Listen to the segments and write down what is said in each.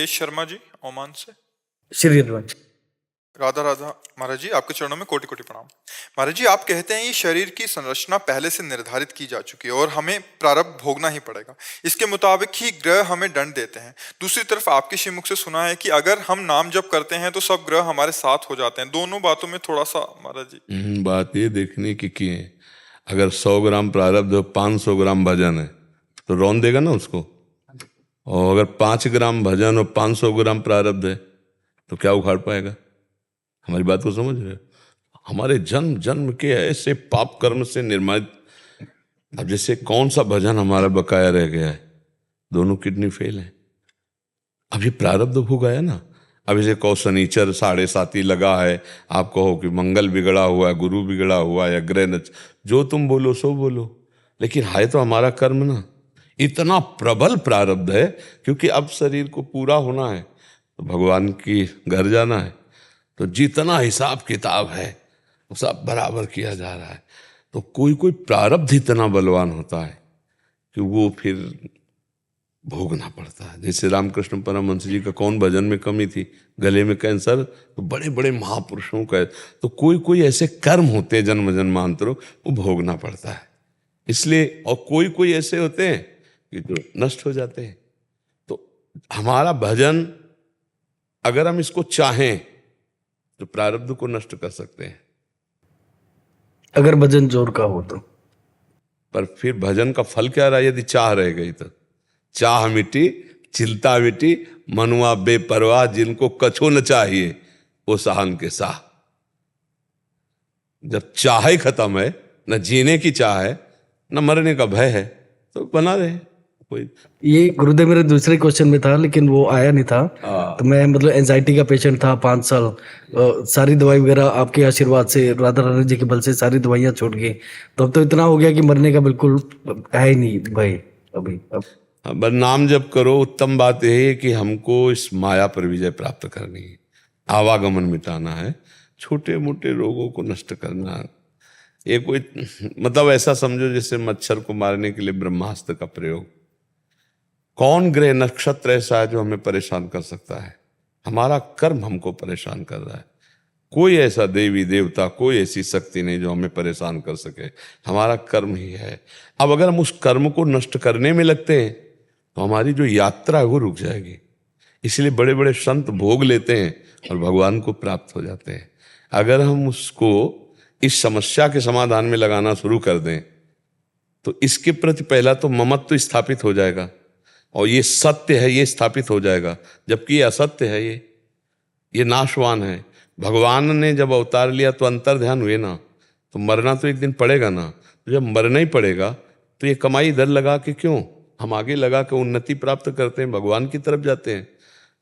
Nitesh Sharma ji Oman से। श्री रंज। राधा राधा महाराज जी, आपके चरणों में कोटि कोटि प्रणाम। महाराज जी, आप कहते हैं ये शरीर की संरचना पहले से निर्धारित की जा चुकी है और हमें प्रारब्ध भोगना ही पड़ेगा, इसके मुताबिक ही ग्रह हमें दंड देते हैं। दूसरी तरफ आपके श्रीमुख से सुना है कि अगर हम नाम जप करते हैं तो सब ग्रह हमारे साथ हो जाते हैं। दोनों बातों में थोड़ा सा महाराज जी। बात ये देखने की है, अगर 100 ग्राम प्रारब्ध हो 500 ग्राम भजन है तो रौन देगा ना उसको। और अगर 5 ग्राम भजन और 500 ग्राम प्रारब्ध है तो क्या उखाड़ पाएगा? हमारी बात को समझ रहे हो? हमारे जन्म जन्म के ऐसे पाप कर्म से निर्मित, अब जैसे कौन सा भजन हमारा बकाया रह गया है, दोनों किडनी फेल है। अब ये प्रारब्ध भोग आया ना। अब इसे कहो शनिचर 7.5 लगा है, आप कहो कि मंगल बिगड़ा हुआ है, गुरु बिगड़ा हुआ है, या ग्रह नच, जो तुम बोलो सो बोलो, लेकिन है तो हमारा कर्म ना। इतना प्रबल प्रारब्ध है, क्योंकि अब शरीर को पूरा होना है तो भगवान की घर जाना है, तो जितना हिसाब किताब है वो सब बराबर किया जा रहा है। तो कोई कोई प्रारब्ध इतना बलवान होता है कि वो फिर भोगना पड़ता है। जैसे रामकृष्ण परमहंस जी का कौन भजन में कमी थी, गले में कैंसर, तो बड़े बड़े महापुरुषों का। तो कोई कोई ऐसे कर्म होते हैं जन्म जन्मांतरों, वो भोगना पड़ता है इसलिए। और कोई कोई ऐसे होते हैं कि जो नष्ट हो जाते हैं। तो हमारा भजन, अगर हम इसको चाहें तो प्रारब्ध को नष्ट कर सकते हैं, अगर भजन जोर का हो तो। पर फिर भजन का फल क्या रहा यदि चाह रह गई तो? चाह मिटी चिंता मिटी, मनुआ बेपरवाह, जिनको कछो न चाहिए वो सहान के साह। जब चाह ही खत्म है, न जीने की चाह है न मरने का भय है, तो बना रहे कोई। ये गुरुदेव मेरे दूसरे क्वेश्चन में था लेकिन वो आया नहीं था। तो मैं मतलब एंजाइटी का पेशेंट था 5 साल। सारी दवाई वगैरह आपके आशीर्वाद से, राधा रानी जी के बल से सारी दवाइयां छूट गई। तो अब तो इतना हो गया कि मरने का बिल्कुल है ही नहीं भाई अभी। अब बस नाम जप करो। उत्तम बात यह है कि हमको इस माया पर विजय प्राप्त करनी है, आवागमन मिटाना है, छोटे मोटे रोगों को नष्ट करना। ये कोई मतलब ऐसा समझो जैसे मच्छर को मारने के लिए ब्रह्मास्त्र का प्रयोग। कौन ग्रह नक्षत्र ऐसा है जो हमें परेशान कर सकता है? हमारा कर्म हमको परेशान कर रहा है। कोई ऐसा देवी देवता, कोई ऐसी शक्ति नहीं जो हमें परेशान कर सके, हमारा कर्म ही है। अब अगर हम उस कर्म को नष्ट करने में लगते हैं तो हमारी जो यात्रा है वो रुक जाएगी। इसलिए बड़े बड़े संत भोग लेते हैं और भगवान को प्राप्त हो जाते हैं। अगर हम उसको इस समस्या के समाधान में लगाना शुरू कर दें तो इसके प्रति पहला तो ममत्व स्थापित हो जाएगा, और ये सत्य है ये स्थापित हो जाएगा, जबकि ये असत्य है, ये नाशवान है। भगवान ने जब अवतार लिया तो अंतर ध्यान हुए ना, तो मरना तो एक दिन पड़ेगा ना। तो जब मरना ही पड़ेगा तो ये कमाई इधर लगा के क्यों, हम आगे लगा के उन्नति प्राप्त करते हैं, भगवान की तरफ जाते हैं।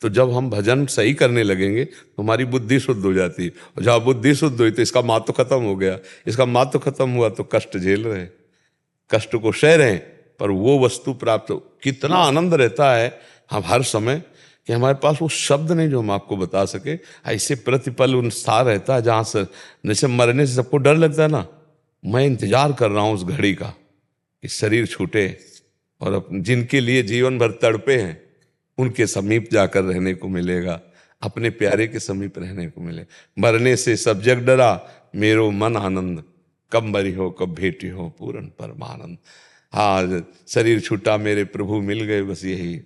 तो जब हम भजन सही करने लगेंगे तो हमारी बुद्धि शुद्ध हो जाती है, और जब बुद्धि शुद्ध हुई तो इसका महत्व खत्म हो गया। इसका महत्व खत्म हुआ तो कष्ट झेल रहे, कष्ट को सह रहे, पर वो वस्तु प्राप्त हो। कितना आनंद रहता है हम हर समय कि हमारे पास वो शब्द नहीं जो हम आपको बता सके। ऐसे प्रतिपल उन्सार रहता है जहाँ से जैसे मरने से सबको डर लगता है ना, मैं इंतजार कर रहा हूँ उस घड़ी का कि शरीर छूटे और जिनके लिए जीवन भर तड़पे हैं उनके समीप जाकर रहने को मिलेगा, अपने प्यारे के समीप रहने को मिले। मरने से सब जग डरा, मेरो मन आनंद, कब मरी हो कब भेटी हो पूर्ण परमानंद। हाँ, शरीर छूटा मेरे प्रभु मिल गए, बस यही।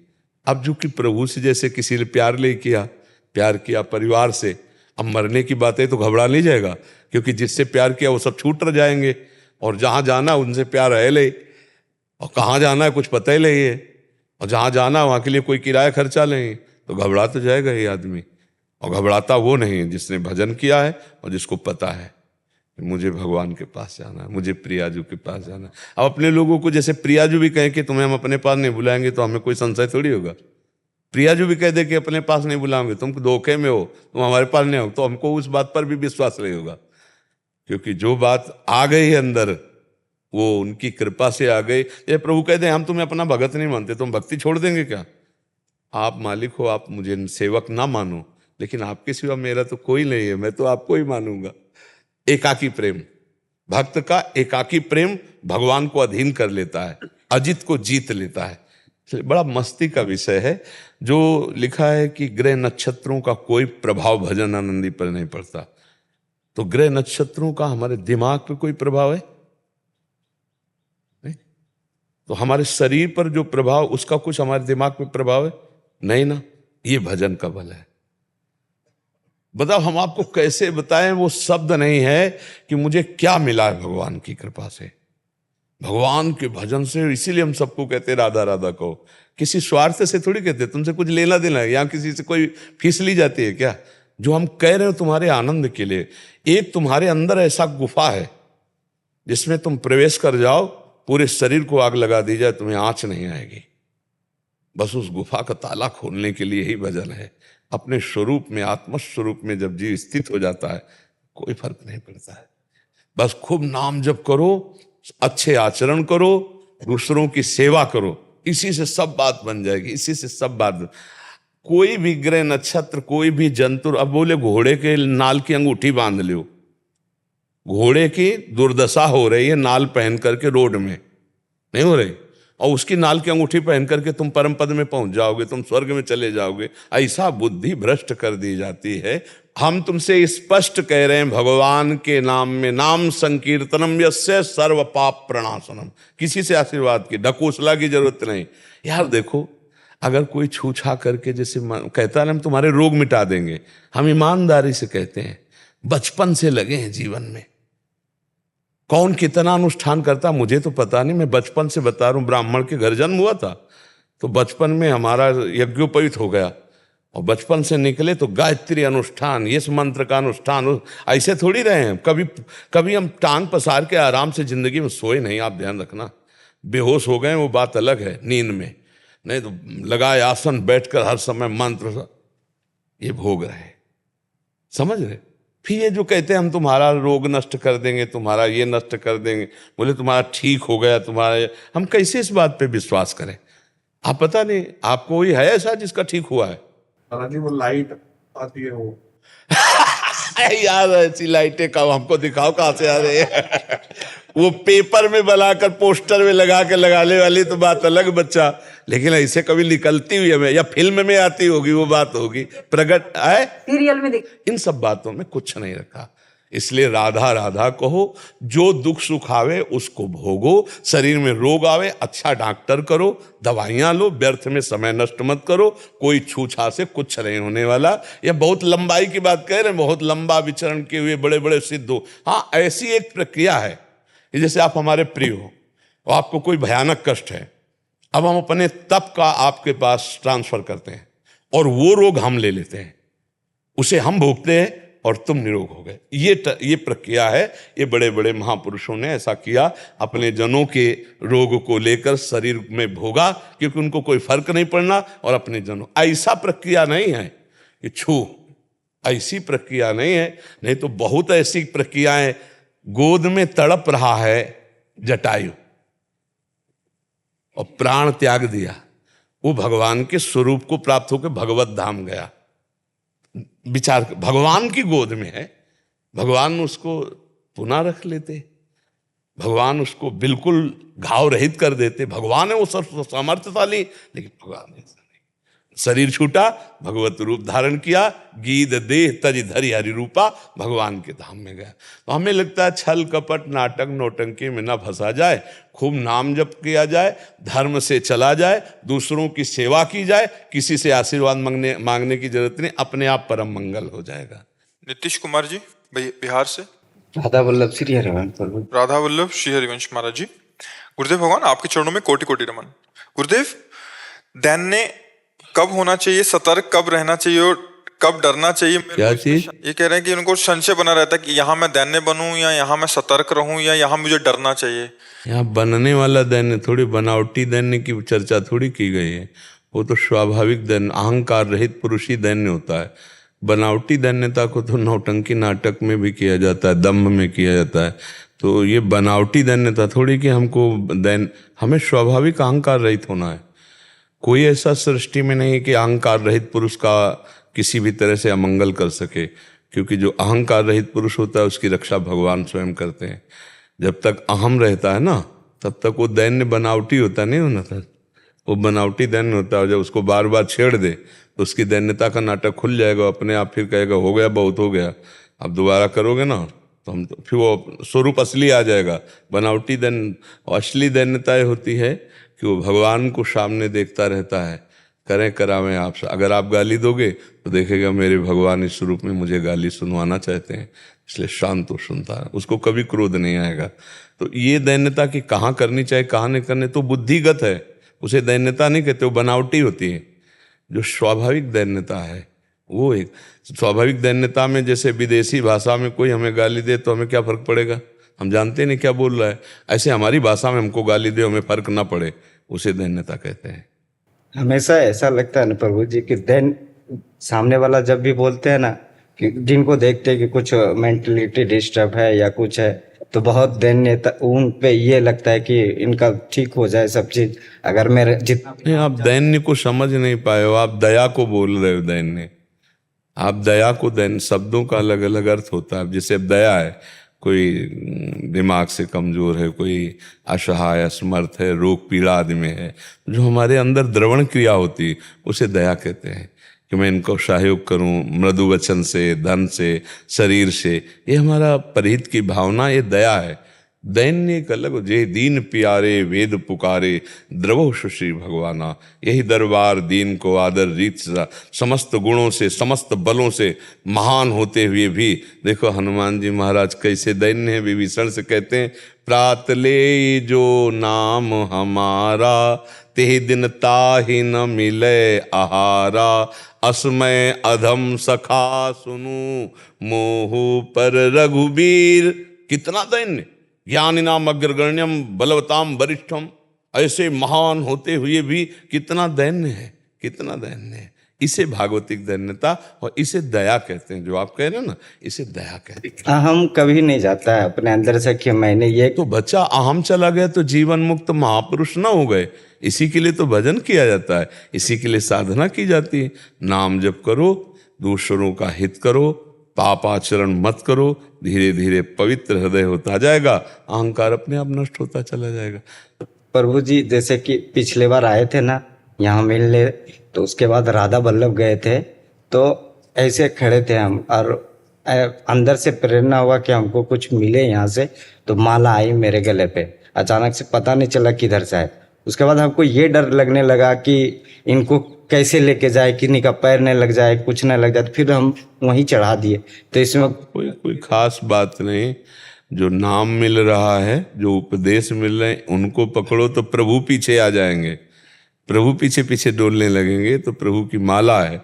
अब जो कि प्रभु से जैसे किसी ने प्यार किया परिवार से, अब मरने की बात है तो घबरा नहीं जाएगा, क्योंकि जिससे प्यार किया वो सब छूट रह जाएंगे, और जहाँ जाना उनसे प्यार है ले, और कहाँ जाना है कुछ पता ही नहीं है, और जहाँ जाना वहाँ के लिए कोई किराया खर्चा नहीं, तो घबरा तो जाएगा ये आदमी। और घबराता वो नहीं जिसने भजन किया है और जिसको पता है मुझे भगवान के पास जाना है, मुझे प्रियाजू के पास जाना है। अब अपने लोगों को जैसे प्रियाजू भी कहें कि तुम्हें हम अपने पास नहीं बुलाएंगे तो हमें कोई संशय थोड़ी होगा। प्रियाजू भी कह दे कि अपने पास नहीं बुलाओगे, तुम धोखे में हो, तुम हमारे पास नहीं हो, तो हमको उस बात पर भी विश्वास नहीं होगा, क्योंकि जो बात आ गई है अंदर वो उनकी कृपा से आ गई। ये प्रभु कहते हैं हम तुम्हें अपना भगत नहीं मानते, तुम भक्ति छोड़ देंगे क्या? आप मालिक हो, आप मुझे सेवक ना मानो, लेकिन आपके सिवा मेरा तो कोई नहीं है, मैं तो आपको ही मानूंगा। एकाकी प्रेम, भक्त का एकाकी प्रेम भगवान को अधीन कर लेता है, अजित को जीत लेता है। इसलिए बड़ा मस्ती का विषय है। जो लिखा है कि ग्रह नक्षत्रों का कोई प्रभाव भजन आनंदी पर नहीं पड़ता, तो ग्रह नक्षत्रों का हमारे दिमाग पे कोई प्रभाव है नहीं? तो हमारे शरीर पर जो प्रभाव, उसका कुछ हमारे दिमाग पे प्रभाव है नहीं ना। ये भजन का बल है। बताओ हम आपको कैसे बताएं, वो शब्द नहीं है कि मुझे क्या मिला है भगवान की कृपा से, भगवान के भजन से। इसीलिए हम सबको कहते राधा राधा कहो, किसी स्वार्थ से थोड़ी कहते, तुमसे कुछ लेना देना है, यहाँ किसी से कोई फीस ली जाती है क्या? जो हम कह रहे हो तुम्हारे आनंद के लिए। एक तुम्हारे अंदर ऐसा गुफा है जिसमें तुम प्रवेश कर जाओ, पूरे शरीर को आग लगा दी जाए, तुम्हें आंच नहीं आएगी। बस उस गुफा का ताला खोलने के लिए ही भजन है। अपने स्वरूप में, आत्म स्वरूप में जब जीव स्थित हो जाता है, कोई फर्क नहीं पड़ता है। बस खूब नाम जप करो, अच्छे आचरण करो, दूसरों की सेवा करो, इसी से सब बात बन जाएगी, इसी से सब बात। कोई भी ग्रह नक्षत्र, कोई भी जंतु, अब बोले घोड़े के नाल की अंगूठी बांध लो, घोड़े की दुर्दशा हो रही है नाल पहन करके रोड में, नहीं हो रही, और उसकी नाल की अंगूठी पहन करके तुम परम पद में पहुंच जाओगे, तुम स्वर्ग में चले जाओगे। ऐसा बुद्धि भ्रष्ट कर दी जाती है। हम तुमसे स्पष्ट कह रहे हैं, भगवान के नाम में नाम संकीर्तनम यस्य सर्व पाप प्रणाशनम। किसी से आशीर्वाद की ढकोसला की जरूरत नहीं। यार देखो, अगर कोई छूछा करके जैसे कहता है हम तुम्हारे रोग मिटा देंगे, हम ईमानदारी से कहते हैं, बचपन से लगे हैं जीवन में। कौन कितना अनुष्ठान करता मुझे तो पता नहीं, मैं बचपन से बता रहा हूं। ब्राह्मण के घर जन्म हुआ था तो बचपन में हमारा यज्ञोपवीत हो गया, और बचपन से निकले तो गायत्री अनुष्ठान, इस मंत्र का अनुष्ठान, ऐसे थोड़ी रहे हैं। कभी हम टांग पसार के आराम से जिंदगी में सोए नहीं, आप ध्यान रखना। बेहोश हो गए वो बात अलग है, नींद में, नहीं तो लगाए आसन, बैठकर हर समय मंत्र ये भोग रहे, समझ रहे। फिर ये जो कहते हैं हम तुम्हारा रोग नष्ट कर देंगे, तुम्हारा ये नष्ट कर देंगे, बोले तुम्हारा ठीक हो गया, तुम्हारा, हम कैसे इस बात पे विश्वास करें? आप पता नहीं, आपको कोई है ऐसा जिसका ठीक हुआ है? वो लाइट आती है वो यार ऐसी लाइटें कब हमको दिखाओ, कहां से आ रही है? वो पेपर में बनाकर पोस्टर में लगा के लगाने वाली तो बात अलग बच्चा, लेकिन ऐसे कभी निकलती हुई हमें या फिल्म में आती होगी वो बात होगी, प्रकट है सीरियल में इन सब बातों में कुछ नहीं रखा। इसलिए राधा राधा कहो, जो दुख सुख आवे उसको भोगो, शरीर में रोग आवे अच्छा डॉक्टर करो, दवाइयां लो, व्यर्थ में समय नष्ट मत करो। कोई छूछा से कुछ नहीं होने वाला। यह बहुत लंबाई की बात कह रहे हैं, बहुत लंबा विचरण किए हुए बड़े बड़े सिद्ध हो। हाँ, ऐसी एक प्रक्रिया है, जैसे आप हमारे प्रिय हो और आपको कोई भयानक कष्ट है, अब हम अपने तप का आपके पास ट्रांसफर करते हैं और वो रोग हम ले लेते हैं, उसे हम भोगते हैं और तुम निरोग हो गए। ये प्रक्रिया है। ये बड़े बड़े महापुरुषों ने ऐसा किया, अपने जनों के रोग को लेकर शरीर में भोगा, क्योंकि उनको कोई फर्क नहीं पड़ना, और अपने जनों, ऐसा प्रक्रिया नहीं है कि छू, ऐसी प्रक्रिया नहीं है। नहीं तो बहुत ऐसी प्रक्रियाएं, गोद में तड़प रहा है जटायु और प्राण त्याग दिया, वो भगवान के स्वरूप को प्राप्त होकर भगवत धाम गया। विचार, भगवान की गोद में है, भगवान उसको पुनः रख लेते, भगवान उसको बिल्कुल घाव रहित कर देते। भगवान है वो सर्व सामर्थ्यशाली, लेकिन भगवान ऐसा नहीं। शरीर छूटा, भगवत रूप धारण किया, गीद देह तज धरि हरि रूपा, भगवान के धाम में गया। तो हमें लगता है छल कपट नाटक नौटंकी में ना फंसा जाए, खूब नाम जप किया जाए, धर्म से चला जाए, दूसरों की सेवा की जाए, किसी से आशीर्वाद मांगने की जरूरत नहीं, अपने आप परम मंगल हो जाएगा। नीतीश कुमार जी बिहार से। राधा वल्लभ श्री हरिवंश प्रभु। राधा वल्लभ श्री हरिवंश महाराज जी। गुरुदेव भगवान आपके चरणों में कोटि कोटि नमन। गुरुदेव, दैन्य कब होना चाहिए, सतर्क कब रहना चाहिए और कब डरना चाहिए? क्या चीज? ये कह रहे हैं कि उनको संशय बना रहता है कि यहाँ मैं दैन्य बनूं या यहाँ मैं सतर्क रहूं या यहाँ मुझे डरना चाहिए। यहाँ बनने वाला दैन्य थोड़ी, बनावटी दैन्य की चर्चा थोड़ी की गई है। वो तो स्वाभाविक दैन्य, अहंकार रहित पुरुष ही दैन्य होता है। बनावटी दैन्यता को तो नौटंकी नाटक में भी किया जाता है, दम्भ में किया जाता है। तो ये बनावटी दैन्यता थोड़ी कि हमको हमें स्वाभाविक अहंकार रहित होना है। कोई ऐसा सृष्टि में नहीं कि अहंकार रहित पुरुष का किसी भी तरह से अमंगल कर सके, क्योंकि जो अहंकार रहित पुरुष होता है उसकी रक्षा भगवान स्वयं करते हैं। जब तक अहम रहता है ना, तब तक वो दैन्य बनावटी होता नहीं होना था। वो बनावटी दैन्य होता है, जब उसको बार बार छेड़ दे तो उसकी दैन्यता का नाटक खुल जाएगा, अपने आप फिर कहेगा हो गया, बहुत हो गया, अब दोबारा करोगे ना तो हम तो फिर वो स्वरूप असली आ जाएगा। बनावटी असली दैन्यता ये होती है कि वो भगवान को सामने देखता रहता है, करें करावें आपसे। अगर आप गाली दोगे तो देखेगा मेरे भगवान इस रूप में मुझे गाली सुनवाना चाहते हैं, इसलिए शांत हो सुनता है, उसको कभी क्रोध नहीं आएगा। तो ये दैन्यता की कहाँ करनी चाहिए कहाँ नहीं करनी तो बुद्धिगत है, उसे दैन्यता नहीं कहते, वो बनावटी होती है। जो स्वाभाविक दैन्यता है वो एक स्वाभाविक दैन्यता में, जैसे विदेशी भाषा में कोई हमें गाली दे तो हमें क्या फर्क पड़ेगा, हम जानते नहीं क्या बोल रहा है, ऐसे हमारी भाषा में हमको गाली दे हमें फर्क ना पड़े, उसे दैन्यता कहते हैं। हमेशा ऐसा लगता है ना प्रभु जी कि देन सामने वाला जब भी बोलते हैं ना कि जिनको देखते हैं कि कुछ मेंटलिटी डिस्टर्ब है या कुछ है, तो बहुत दैन्य उन पे ये लगता है कि इनका ठीक हो जाए सब चीज। अगर मेरे जितना नहीं, आप दैन्य को समझ नहीं पाए हो, आप दया को बोल रहे हो। दैन्य, आप दया को, दैन्य शब्दों का अलग अलग अर्थ होता है। जैसे अब दया है, कोई दिमाग से कमजोर है, कोई असहाय असमर्थ है, रोग पीड़ा आदि में है, जो हमारे अंदर द्रवण क्रिया होती है उसे दया कहते हैं, कि मैं इनको सहयोग करूं मृदु वचन से, धन से, शरीर से, ये हमारा परिहित की भावना, ये दया है। दैन्य एक अलग, जे दीन प्यारे वेद पुकारे, द्रवो सुश्री भगवाना, यही दरबार दीन को आदर रीत समस्त गुणों से समस्त बलों से महान होते हुए भी, देखो हनुमान जी महाराज कैसे दैन्य है। विभीषण से कहते हैं प्रात ले जो नाम हमारा, ते दिन ताहि न मिले आहारा, असमय अधम सखा सुनु, मोहु पर रघुबीर। कितना दैन्य, ज्ञानिनाम अग्रगण्यम बलवताम वरिष्ठम, ऐसे महान होते हुए भी कितना दैन्य है, कितना दैन्य है। इसे भागवतिक दैन्यता और इसे दया कहते हैं। जो आप कह रहे हो ना, इसे दया कहते हैं। अहम कभी नहीं जाता है अपने अंदर से कि मैंने ये तो बच्चा अहम चला गया तो जीवन मुक्त महापुरुष ना हो गए। इसी के लिए तो भजन किया जाता है, इसी के लिए साधना की जाती है। नाम जप करो, दूसरों का हित करो, पाप आचरण मत करो, धीरे धीरे पवित्र हृदय होता जाएगा, अहंकार अपने आप नष्ट होता चला जाएगा। प्रभु जी जैसे कि पिछले बार आए थे ना यहाँ मिलने, तो उसके बाद राधा वल्लभ गए थे, तो ऐसे खड़े थे हम और अंदर से प्रेरणा हुआ कि हमको कुछ मिले यहाँ से, तो माला आई मेरे गले पे, अचानक से पता नहीं चला किधर से आए। उसके बाद हमको ये डर लगने लगा कि इनको कैसे लेके जाए, किन्हीं का पैर नहीं लग जाए, कुछ नहीं लग जाए, तो फिर हम वहीं चढ़ा दिए। तो इसमें कोई खास बात नहीं। जो नाम मिल रहा है, जो उपदेश मिल रहे हैं, उनको पकड़ो तो प्रभु पीछे आ जाएंगे, प्रभु पीछे पीछे डोलने लगेंगे। तो प्रभु की माला है,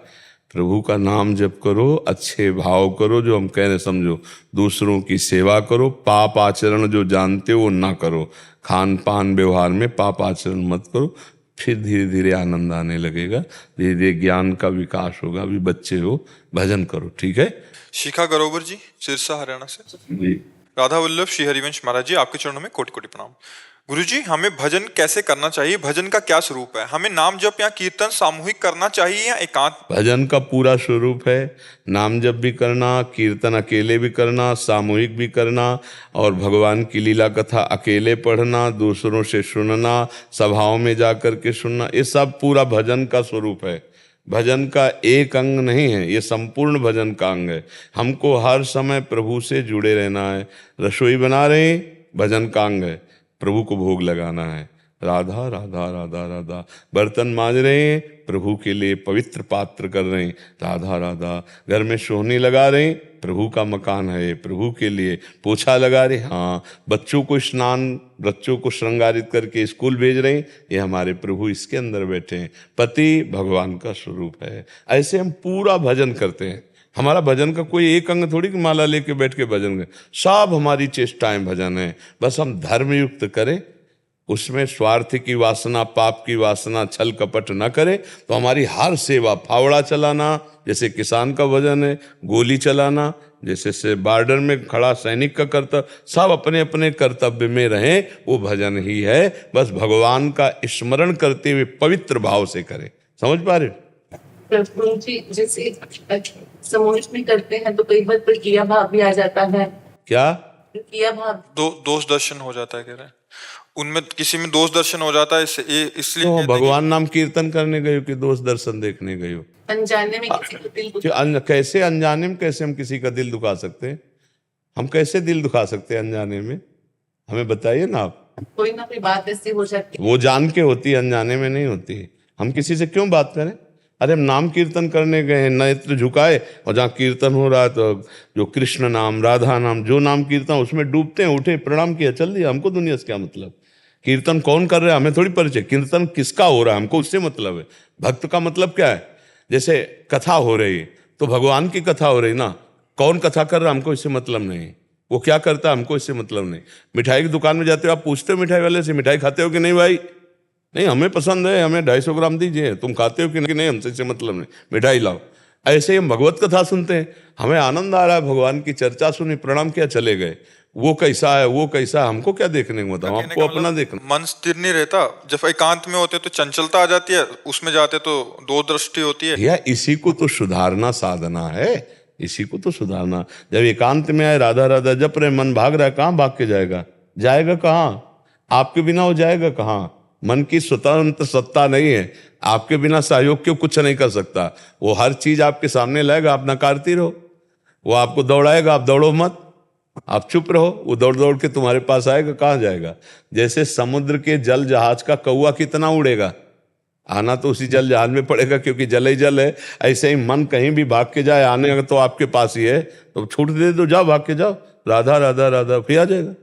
प्रभु का नाम जप करो, अच्छे भाव करो, जो हम कह रहे समझो, दूसरों की सेवा करो, पाप आचरण जो जानते हो वो ना करो, खान पान व्यवहार में पाप आचरण मत करो, फिर धीरे धीरे आनंद आने लगेगा, धीरे धीरे ज्ञान का विकास होगा। अभी बच्चे हो, भजन करो, ठीक है। शिखा गरोवर जी, सिरसा हरियाणा से। राधा वल्लभ श्री हरिवंश महाराज जी, आपके चरणों में कोटि कोटि प्रणाम। गुरुजी, हमें भजन कैसे करना चाहिए, भजन का क्या स्वरूप है, हमें नाम जप या कीर्तन सामूहिक करना चाहिए या एकांत? भजन का पूरा स्वरूप है नाम जप भी करना, कीर्तन अकेले भी करना, सामूहिक भी करना, और भगवान की लीला कथा अकेले पढ़ना, दूसरों से सुनना, सभाओं में जा कर के सुनना, ये सब पूरा भजन का स्वरूप है। भजन का एक अंग नहीं है, ये संपूर्ण भजन का अंग है। हमको हर समय प्रभु से जुड़े रहना है। रसोई बना रहे हैं, भजन का अंग है, प्रभु को भोग लगाना है, राधा राधा राधा राधा। बर्तन मांज रहे हैं, प्रभु के लिए पवित्र पात्र कर रहे हैं, राधा राधा। घर में सोहनी लगा रहे हैं, प्रभु का मकान है, प्रभु के लिए। पोछा लगा रहे, हाँ। बच्चों को स्नान, बच्चों को श्रृंगारित करके स्कूल भेज रहे हैं, ये हमारे प्रभु इसके अंदर बैठे हैं। पति भगवान का स्वरूप है। ऐसे हम पूरा भजन करते हैं। हमारा भजन का कोई एक अंग थोड़ी कि माला लेके बैठ के भजन करें, सब हमारी चेष्टाएं भजन है। बस हम धर्म युक्त करें, उसमें स्वार्थ की वासना, पाप की वासना, छल कपट न करें, तो हमारी हर सेवा, फावड़ा चलाना जैसे किसान का भजन है, गोली चलाना जैसे से बॉर्डर में खड़ा सैनिक का कर्तव्य, सब अपने अपने कर्तव्य में रहें, वो भजन ही है। बस भगवान का स्मरण करते हुए पवित्र भाव से करें। समझ पा रहे? प्रभु जी, जैसे समूहित में करते हैं तो कई बार प्रक्रिया भाव भी आ जाता है। क्या प्रक्रिया भाव, दोष दर्शन हो जाता है, कह रहे हैं। उनमें किसी में दोष दर्शन हो जाता है, इसलिए तो कहते हैं भगवान नाम कीर्तन करने गए हो कि दोष दर्शन देखने गए हो? अनजाने में किसी को दिल कैसे अनजाने में कैसे हम किसी का दिल दुखा सकते हैं? हम कैसे दिल दुखा सकते हैं अनजाने में? हमें बताइए ना आप। कोई ना कोई बात ऐसी हो जाती है। वो जान के होती है, अनजाने में नहीं होती। हम किसी से क्यों बात करें? अरे हम नाम कीर्तन करने गए हैं, नेत्र झुकाए, और जहाँ कीर्तन हो रहा है तो जो कृष्ण नाम, राधा नाम, जो नाम कीर्तन उसमें डूबते हैं, उठे, प्रणाम किया, चल दिया। हमको दुनिया से क्या मतलब? कीर्तन कौन कर रहा है हमें थोड़ी परिचय, कीर्तन किसका हो रहा है हमको उससे मतलब है। भक्त का मतलब क्या है? जैसे कथा हो रही है तो भगवान की कथा हो रही ना, कौन कथा कर रहा है हमको इससे मतलब नहीं, वो क्या करता है हमको इससे मतलब नहीं। मिठाई की दुकान में जाते हो, आप पूछते हो मिठाई वाले से मिठाई खाते हो कि नहीं भाई? नहीं, हमें पसंद है, हमें 250 ग्राम दीजिए। तुम खाते हो कि नहीं? हमसे इससे मतलब नहीं, मिठाई लाओ। ऐसे ही हम भगवत कथा सुनते हैं, हमें आनंद आ रहा है, भगवान की चर्चा सुनी, प्रणाम किया, चले गए। वो कैसा है, वो कैसा है, हमको क्या देखने को बताओ, कहने हमको का अपना मतलब देखना। मन स्थिर नहीं रहता। जब एकांत में होते तो चंचलता आ जाती है, उसमें जाते तो दो दृष्टि होती है। भैया इसी को तो सुधारना साधना है, इसी को तो सुधारना। जब एकांत में आए, राधा राधा जप रहे, मन भाग रहा है, कहाँ भाग के जाएगा? जाएगा कहाँ? आपके बिना वो जाएगा कहाँ? मन की स्वतंत्र सत्ता नहीं है, आपके बिना सहयोग क्यों कुछ नहीं कर सकता। वो हर चीज आपके सामने लाएगा, आप नकारती रहो। वो आपको दौड़ाएगा, आप दौड़ो मत, आप चुप रहो। वो दौड़ दौड़ के तुम्हारे पास आएगा, कहाँ जाएगा? जैसे समुद्र के जल जहाज का कौवा कितना उड़ेगा, आना तो उसी जल जहाज में पड़ेगा, क्योंकि जल ही जल है। ऐसे ही मन कहीं भी भाग के जाए, आने अगर तो आपके पास ही है, तो छूट दे दो, जाओ, भाग के जाओ, राधा राधा राधा, फिर आ जाएगा।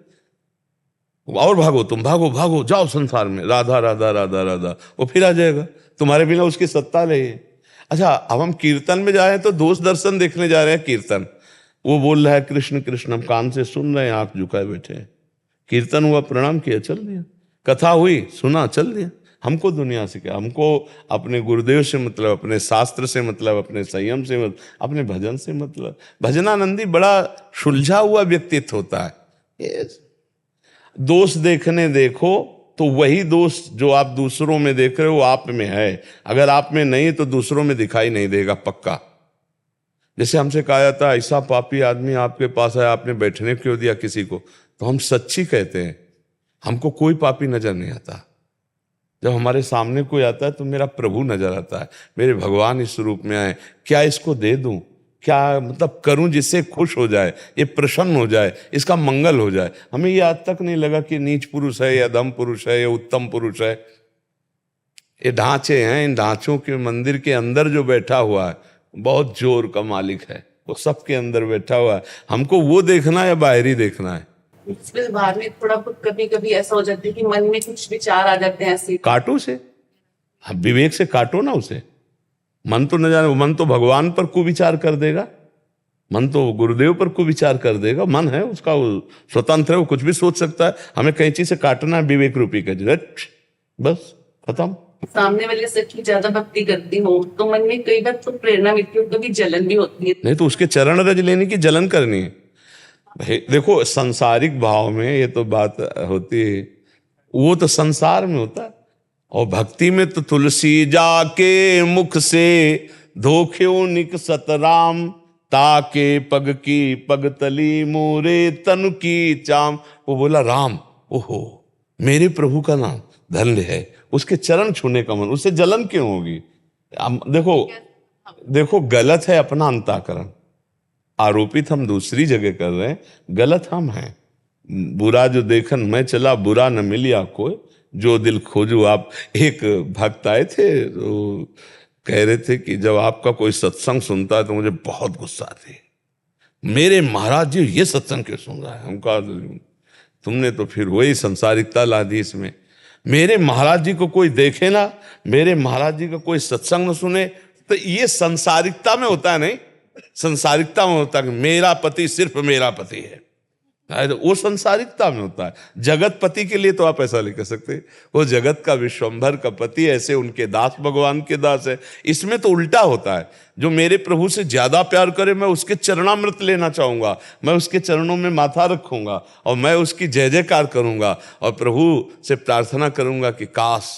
और भागो, तुम भागो भागो, जाओ संसार में, राधा राधा राधा राधा, वो फिर आ जाएगा। तुम्हारे बिना उसकी सत्ता नहीं है। अच्छा, अब हम कीर्तन में जा रहे हैं तो दोष दर्शन देखने जा रहे हैं। कीर्तन वो बोल रहा है कृष्ण कृष्ण, हम कान से सुन रहे हैं, आंख झुकाए बैठे हैं। कीर्तन हुआ, प्रणाम किया, चल दिया। कथा हुई, सुना, चल दिया। हमको दुनिया से क्या? हमको अपने गुरुदेव से मतलब, अपने शास्त्र से मतलब, अपने संयम से मतलब, अपने भजन से मतलब। भजनानंदी बड़ा सुलझा हुआ व्यक्तित्व होता है। दोष देखने देखो तो वही दोष जो आप दूसरों में देख रहे हो आप में है। अगर आप में नहीं तो दूसरों में दिखाई नहीं देगा, पक्का। जैसे हमसे कहा जाता है, ऐसा पापी आदमी आपके पास है, आपने बैठने क्यों दिया किसी को? तो हम सच्ची कहते हैं, हमको कोई पापी नजर नहीं आता। जब हमारे सामने कोई आता है तो मेरा प्रभु नजर आता है, मेरे भगवान इस रूप में आए, क्या इसको दे दूं, क्या मतलब करूं जिससे खुश हो जाए, ये प्रसन्न हो जाए, इसका मंगल हो जाए। हमें ये आज तक नहीं लगा कि नीच पुरुष है या दम पुरुष है या उत्तम पुरुष है। ये ढांचे हैं, इन ढांचों के मंदिर के अंदर जो बैठा हुआ है बहुत जोर का मालिक है, वो सबके अंदर बैठा हुआ है। हमको वो देखना है या बाहरी देखना है? इसमें बाहर में थोड़ा बहुत कभी कभी ऐसा हो जाता है कि मन में कुछ विचार आ जाते हैं ऐसे। काटो से, विवेक से काटो ना उसे। मन तो न जाने, मन तो भगवान पर कुविचार कर देगा, मन तो गुरुदेव पर कुविचार कर देगा। मन है उसका, वो स्वतंत्र है, वो कुछ भी सोच सकता है। हमें कैंची से काटना है विवेक रूपी का, बस खत्म। सामने वाले से की ज्यादा भक्ति करती हूँ तो मन में कई बार तो प्रेरणा मिलती है, कभी जलन भी होती है। नहीं तो उसके चरण रज लेने की जलन करनी है। भाई देखो, सांसारिक भाव में ये तो बात होती है, वो तो संसार में होता है। और भक्ति में तो तुलसी जाके मुख से धोख्यो निकसत राम, ताके पग की पगतली मोरे तनु की चाम। वो बोला राम, ओहो मेरे प्रभु का नाम धन्य है, उसके चरण छूने का मन, उससे जलन क्यों होगी? देखो गलत है अपना अंतःकरण, आरोपित हम दूसरी जगह कर रहे हैं, गलत हम हैं। बुरा जो देखन मैं चला, बुरा न मिलिया कोई, जो दिल खोजू आप। एक भक्त आए थे, तो कह रहे थे कि जब आपका कोई सत्संग सुनता है तो मुझे बहुत गुस्सा आती है। मेरे महाराज जी ये सत्संग क्यों सुन रहा है? हम कहा तुमने तो फिर वही संसारिकता ला दी इसमें। मेरे महाराज जी को कोई देखे ना, मेरे महाराज जी का कोई सत्संग न सुने, तो ये संसारिकता में होता है। नहीं, संसारिकता में होता है कि मेरा पति सिर्फ मेरा पति है, वो संसारिकता में होता है। जगत पति के लिए तो आप ऐसा नहीं कर सकते, वो जगत का विश्वंभर का पति, ऐसे उनके दास भगवान के दास है। इसमें तो उल्टा होता है, जो मेरे प्रभु से ज्यादा प्यार करे मैं उसके चरणामृत लेना चाहूंगा, मैं उसके चरणों में माथा रखूंगा और मैं उसकी जय जयकार करूंगा और प्रभु से प्रार्थना करूंगा कि काश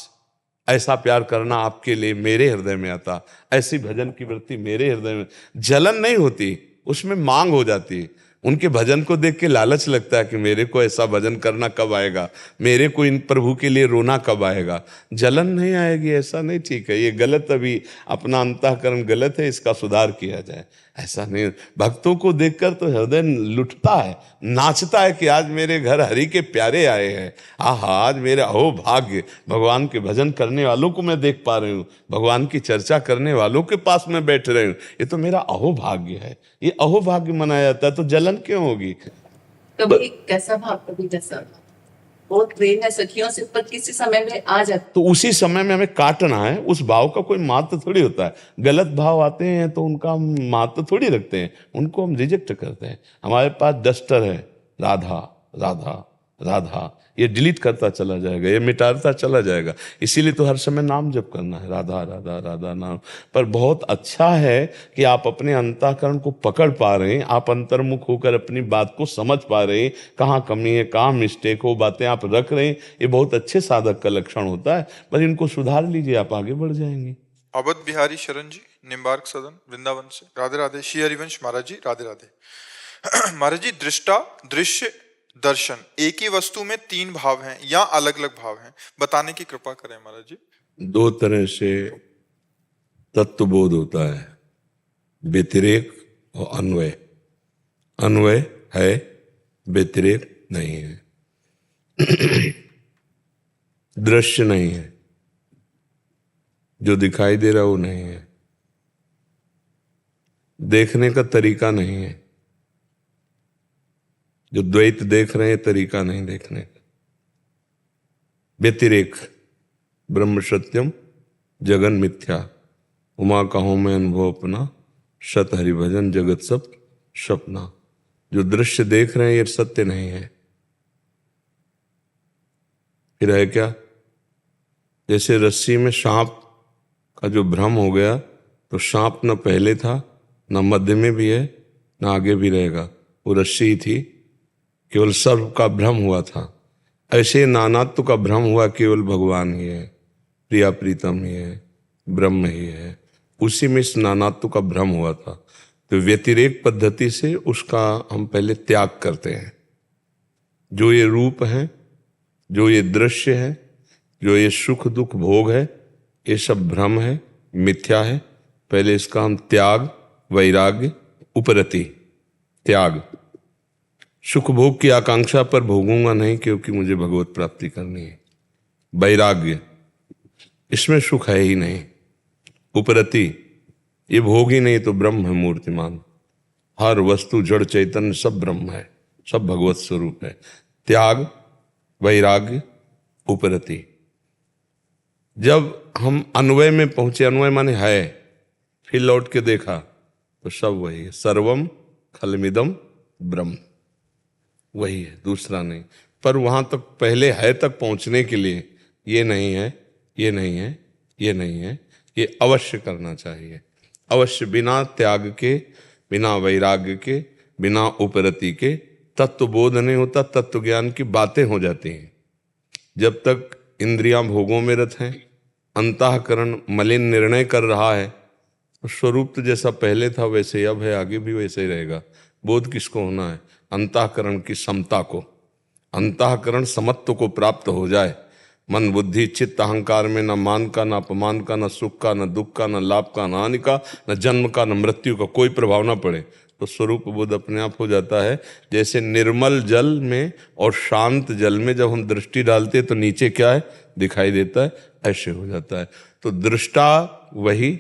ऐसा प्यार करना आपके लिए मेरे हृदय में आता, ऐसी भजन की वृत्ति मेरे हृदय में। जलन नहीं होती, उसमें मांग हो जाती है। उनके भजन को देख के लालच लगता है कि मेरे को ऐसा भजन करना कब आएगा, मेरे को इन प्रभु के लिए रोना कब आएगा। जलन नहीं आएगी, ऐसा नहीं, ठीक है ये गलत, अभी अपना अंतःकरण गलत है, इसका सुधार किया जाए, ऐसा नहीं। भक्तों को देखकर तो हृदय लुटता है, नाचता है कि आज मेरे घर हरि के प्यारे आए हैं। आहा, आज मेरा अहो भाग्य, भगवान के भजन करने वालों को मैं देख पा रही हूँ, भगवान की चर्चा करने वालों के पास मैं बैठ रही हूँ, ये तो मेरा अहो भाग्य है। ये अहो भाग्य मनाया जाता है, तो जलन क्यों होगी? कभी कैसा भाव, कभी कैसा भाव, बहुत प्रेम है सखियों से, पर किसी समय में आ जाता तो उसी समय में हमें काटना है। उस भाव का कोई महत्व थोड़ी होता है। गलत भाव आते हैं तो उनका हम महत्व थोड़ी रखते हैं, उनको हम रिजेक्ट करते हैं। हमारे पास डस्टर है, राधा राधा राधा, ये डिलीट करता चला जाएगा, ये मिटाता चला जाएगा। इसीलिए तो हर समय नाम जप करना है, राधा राधा राधा नाम। पर बहुत अच्छा है कि आप अपने अंतःकरण को पकड़ पा रहे हैं, आप अंतर्मुख होकर अपनी बात को समझ पा रहे हैं, कहाँ कमी है, कहाँ मिस्टेक हो, बातें आप रख रहे हैं। ये बहुत अच्छे साधक का लक्षण होता है। पर इनको सुधार लीजिए, आप आगे बढ़ जाएंगे। अवध बिहारी शरण जी, निम्बार्क सदन, वृंदावन से, राधे राधे। श्री हरिवंश महाराज जी, राधे राधे। महाराज जी, दृष्टा, दृश्य, दर्शन, एक ही वस्तु में 3 भाव हैं या अलग अलग भाव हैं, बताने की कृपा करें महाराज जी। 2 तरह से तत्वबोध होता है, व्यतिरेक और अन्वय। अन्वय है, व्यतिरेक नहीं है। दृश्य नहीं है, जो दिखाई दे रहा वो नहीं है। देखने का तरीका नहीं है, जो द्वैत देख रहे हैं तरीका नहीं देखने का। व्यतिरेक, ब्रह्म सत्यम जगन मिथ्या, उमा कहो मैं अनुभव अपना, सत हरिभजन जगत सब सपना। जो दृश्य देख रहे हैं ये सत्य नहीं है, फिर है क्या? जैसे रस्सी में सांप का जो भ्रम हो गया, तो सांप न पहले था, न मध्य में भी है, न आगे भी रहेगा, वो रस्सी ही थी, केवल सर्व का भ्रम हुआ था। ऐसे नानात्व का भ्रम हुआ, केवल भगवान ही है, प्रिया प्रीतम ही है, ब्रह्म ही है। उसी में इस नानात्व का भ्रम हुआ था। तो व्यतिरेक पद्धति से उसका हम पहले त्याग करते हैं। जो ये रूप है, जो ये दृश्य है, जो ये सुख दुख भोग है, ये सब भ्रम है, मिथ्या है। पहले इसका हम त्याग, वैराग्य, उपरति, त्याग। सुख भोग की आकांक्षा पर भोगूंगा नहीं, क्योंकि मुझे भगवत प्राप्ति करनी है। वैराग्य, इसमें सुख है ही नहीं। उपरति, ये भोग ही नहीं तो ब्रह्म है मूर्तिमान। हर वस्तु जड़ चैतन्य सब ब्रह्म है, सब भगवत स्वरूप है। त्याग, वैराग्य, उपरति। जब हम अन्वय में पहुंचे, अन्वय माने है, फिर लौट के देखा तो सब वही है। सर्वम खलमिदम ब्रह्म, वही है, दूसरा नहीं। पर वहां तक पहले है तक पहुंचने के लिए ये नहीं है, ये नहीं है, ये नहीं है, ये अवश्य करना चाहिए। अवश्य बिना त्याग के, बिना वैराग्य के, बिना उपरति के तत्व बोध नहीं होता, तत्व ज्ञान की बातें हो जाती हैं। जब तक इंद्रियां भोगों में रत हैं, अंतःकरण मलिन निर्णय कर रहा है, तो स्वरूप तो जैसा पहले था वैसे ही अब है, आगे भी वैसे ही रहेगा। बोध किसको होना है? अंतःकरण की समता को। अंतःकरण समत्व को प्राप्त हो जाए, मन बुद्धि चित्त अहंकार में न मान का, न अपमान का, न सुख का, न दुख का, न लाभ का, न हानि का, न जन्म का, न मृत्यु का कोई प्रभाव ना पड़े, तो स्वरूप बोध अपने आप हो जाता है। जैसे निर्मल जल में और शांत जल में जब हम दृष्टि डालते हैं तो नीचे क्या है दिखाई देता है, ऐसे हो जाता है। तो दृष्टा वही,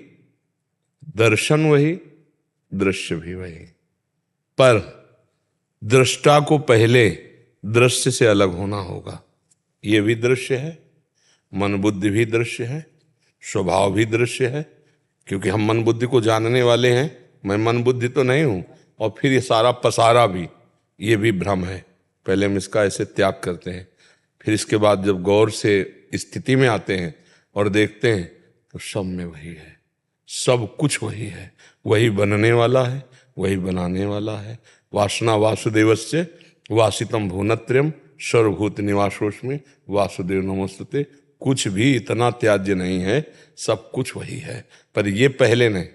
दर्शन वही, दृश्य भी वही। पर दृष्टा को पहले दृश्य से अलग होना होगा। ये भी दृश्य है, मन बुद्धि भी दृश्य है, स्वभाव भी दृश्य है, क्योंकि हम मन बुद्धि को जानने वाले हैं। मैं मन बुद्धि तो नहीं हूं। और फिर ये सारा पसारा भी, ये भी भ्रम है। पहले हम इसका ऐसे त्याग करते हैं, फिर इसके बाद जब गौर से स्थिति में आते हैं और देखते हैं तो सब में वही है, सब कुछ वही है, वही बनने वाला है, वही बनाने वाला है। वासना वासुदेवस्य वासितम भुवनत्रयम् सर्वभूत निवासोस्मि वासुदेव नमोस्तुते। कुछ भी इतना त्याज्य नहीं है, सब कुछ वही है। पर ये पहले नहीं,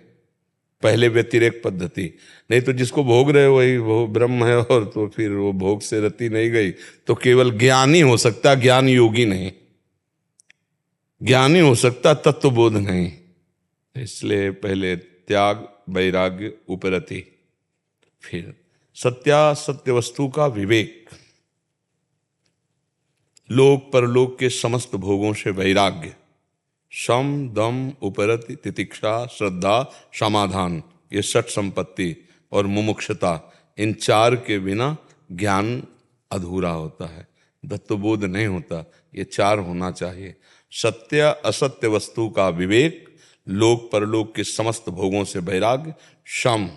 पहले व्यतिरेक पद्धति, नहीं तो जिसको भोग रहे हो वही वो ब्रह्म है, और तो फिर वो भोग से रति नहीं गई तो केवल ज्ञानी हो सकता, ज्ञान योगी नहीं, ज्ञानी हो सकता, तत्वबोध नहीं। इसलिए पहले त्याग, वैराग्य, उपरति, फिर सत्य वस्तु का विवेक, लोक परलोक के समस्त भोगों से वैराग्य, शम दम उपरति तितिक्षा श्रद्धा समाधान, ये षट संपत्ति और मुमुक्षता, इन चार के बिना ज्ञान अधूरा होता है, तत्वबोध नहीं होता। ये चार होना चाहिए। सत्य असत्य वस्तु का विवेक, लोक परलोक के समस्त भोगों से वैराग्य, शम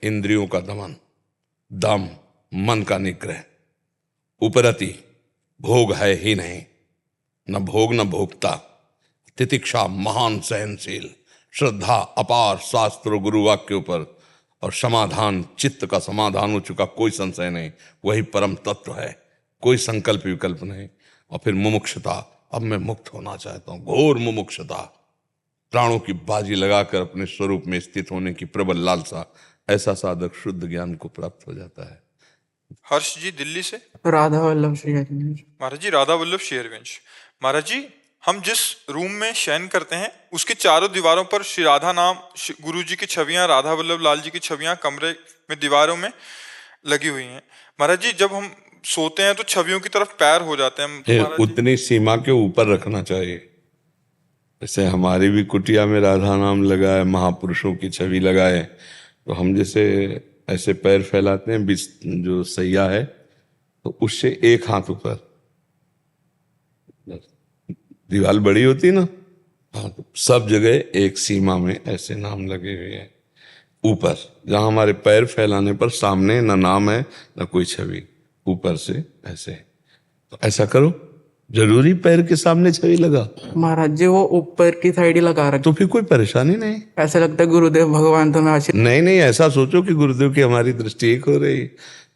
इंद्रियों का दमन, दम मन का निग्रह, उपरति भोग है ही नहीं, न भोग न भोक्ता, तितिक्षा महान सहनशील, श्रद्धा अपार शास्त्र और गुरु वाक्य के ऊपर, और समाधान चित्त का समाधान हो चुका, कोई संशय नहीं, वही परम तत्व है, कोई संकल्प विकल्प नहीं। और फिर मुमुक्षता, अब मैं मुक्त होना चाहता हूं, घोर मुमुक्षता, प्राणों की बाजी लगाकर अपने स्वरूप में स्थित होने की प्रबल लालसा, ऐसा साधक शुद्ध ज्ञान को प्राप्त हो जाता है। हर्ष जी दिल्ली से। राधा वल्लभ श्री हरिवंश। महाराज जी राधा वल्लभ श्री हरिवंश। महाराज जी, हम जिस रूम में शयन करते हैं उसके चारों दीवारों पर श्री राधा नाम, गुरु जी की छवियां, राधा वल्लभ लाल जी की छवियां कमरे में दीवारों में लगी हुई हैं। महाराज जी, जब हम सोते हैं तो छवियों की तरफ पैर हो जाते हैं, तो उतनी सीमा के ऊपर रखना चाहिए। जैसे हमारी भी कुटिया में राधा नाम लगाए, महापुरुषों की छवि लगाए, तो हम जैसे ऐसे पैर फैलाते हैं, जो सैया है तो उससे एक हाथ ऊपर, दीवार बड़ी होती ना, हाँ, तो सब जगह एक सीमा में ऐसे नाम लगे हुए हैं ऊपर, जहां हमारे पैर फैलाने पर सामने ना नाम है ना कोई छवि, ऊपर से ऐसे। तो ऐसा करो, जरूरी पैर के सामने छवि लगा। महाराज जी वो ऊपर की साइड ही लगा रखे, तो फिर कोई परेशानी नहीं। ऐसा लगता है गुरुदेव भगवान तुम्हें आशीर्वाद। नहीं, ऐसा सोचो कि गुरुदेव की हमारी दृष्टि एक हो रही,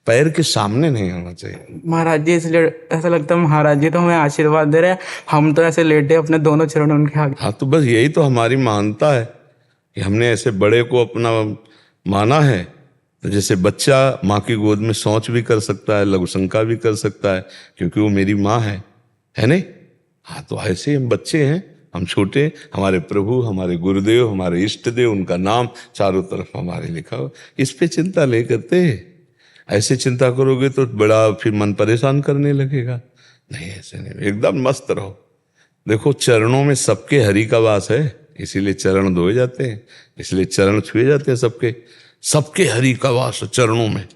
पैर के सामने नहीं होना चाहिए। महाराज जी इसलिए ऐसा लगता है महाराज जी तो हमें आशीर्वाद दे रहे हैं, हम तो ऐसे लेटे अपने दोनों चरण उनके आगे। हाँ, तो बस यही तो हमारी महानता है कि हमने ऐसे बड़े को अपना माना है। तो जैसे बच्चा माँ की गोद में शौच भी कर सकता है, लघुशंका भी कर सकता है, क्योंकि वो मेरी माँ है नहीं? हाँ, तो ऐसे हम बच्चे हैं, हम छोटे, हमारे प्रभु, हमारे गुरुदेव, हमारे इष्ट देव, उनका नाम चारों तरफ हमारे लिखा हो। इस पे चिंता नहीं करते। ऐसे चिंता करोगे तो बड़ा फिर मन परेशान करने लगेगा। नहीं, ऐसे नहीं, एकदम मस्त रहो। देखो, चरणों में सबके हरि का वास है, इसीलिए चरण धोए जाते हैं, इसलिए चरण छुए जाते हैं सबके। सबके हरि का वास है चरणों में,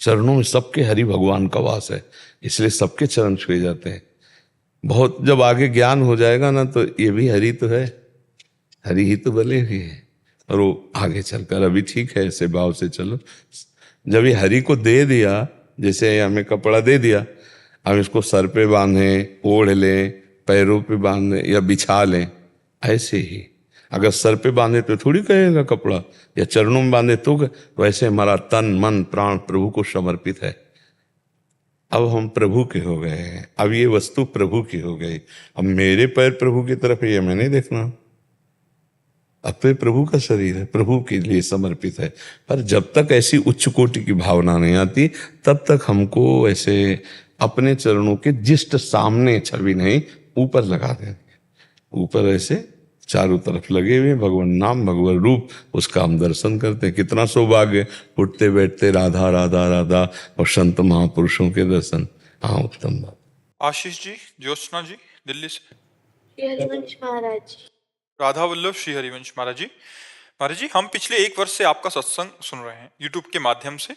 चरणों में सबके हरि भगवान का वास है, इसलिए सबके चरण छुए जाते हैं। बहुत जब आगे ज्ञान हो जाएगा ना, तो ये भी हरि तो है, हरि ही तो बले हुए है, और वो आगे चलकर, अभी ठीक है, ऐसे भाव से चलो। जब ये हरि को दे दिया, जैसे हमें कपड़ा दे दिया, हम इसको सर पे बांधें, ओढ़ लें, पैरों पे बांधें या बिछा लें, ऐसे ही। अगर सर पे बांधे तो थोड़ी कहेगा कपड़ा, या चरणों में बांधे तो वैसे हमारा तन मन प्राण प्रभु को समर्पित है। अब हम प्रभु के हो गए हैं, अब ये वस्तु प्रभु की हो गई। अब मेरे पैर प्रभु की तरफ है, ये मैं नहीं देखना, अब तो प्रभु का शरीर है, प्रभु के लिए समर्पित है। पर जब तक ऐसी उच्च कोटि की भावना नहीं आती, तब तक हमको ऐसे अपने चरणों के जिस्ट सामने छवि नहीं, ऊपर लगा देंगे, ऊपर ऐसे चारों तरफ लगे हुए भगवान नाम, भगवान रूप, उसका हम दर्शन करते हैं। कितना सौभाग्य, उठते बैठते राधा राधा राधा, और संत महापुरुषों के दर्शन। हाँ, उत्तम बात। आशीष जी, ज्योत्सना जी दिल्ली से। श्री हरिवंश महाराज जी। राधा वल्लभ श्री हरिवंश। महाराज जी, महाराज जी, हम पिछले 1 वर्ष से आपका सत्संग सुन रहे हैं यूट्यूब के माध्यम से।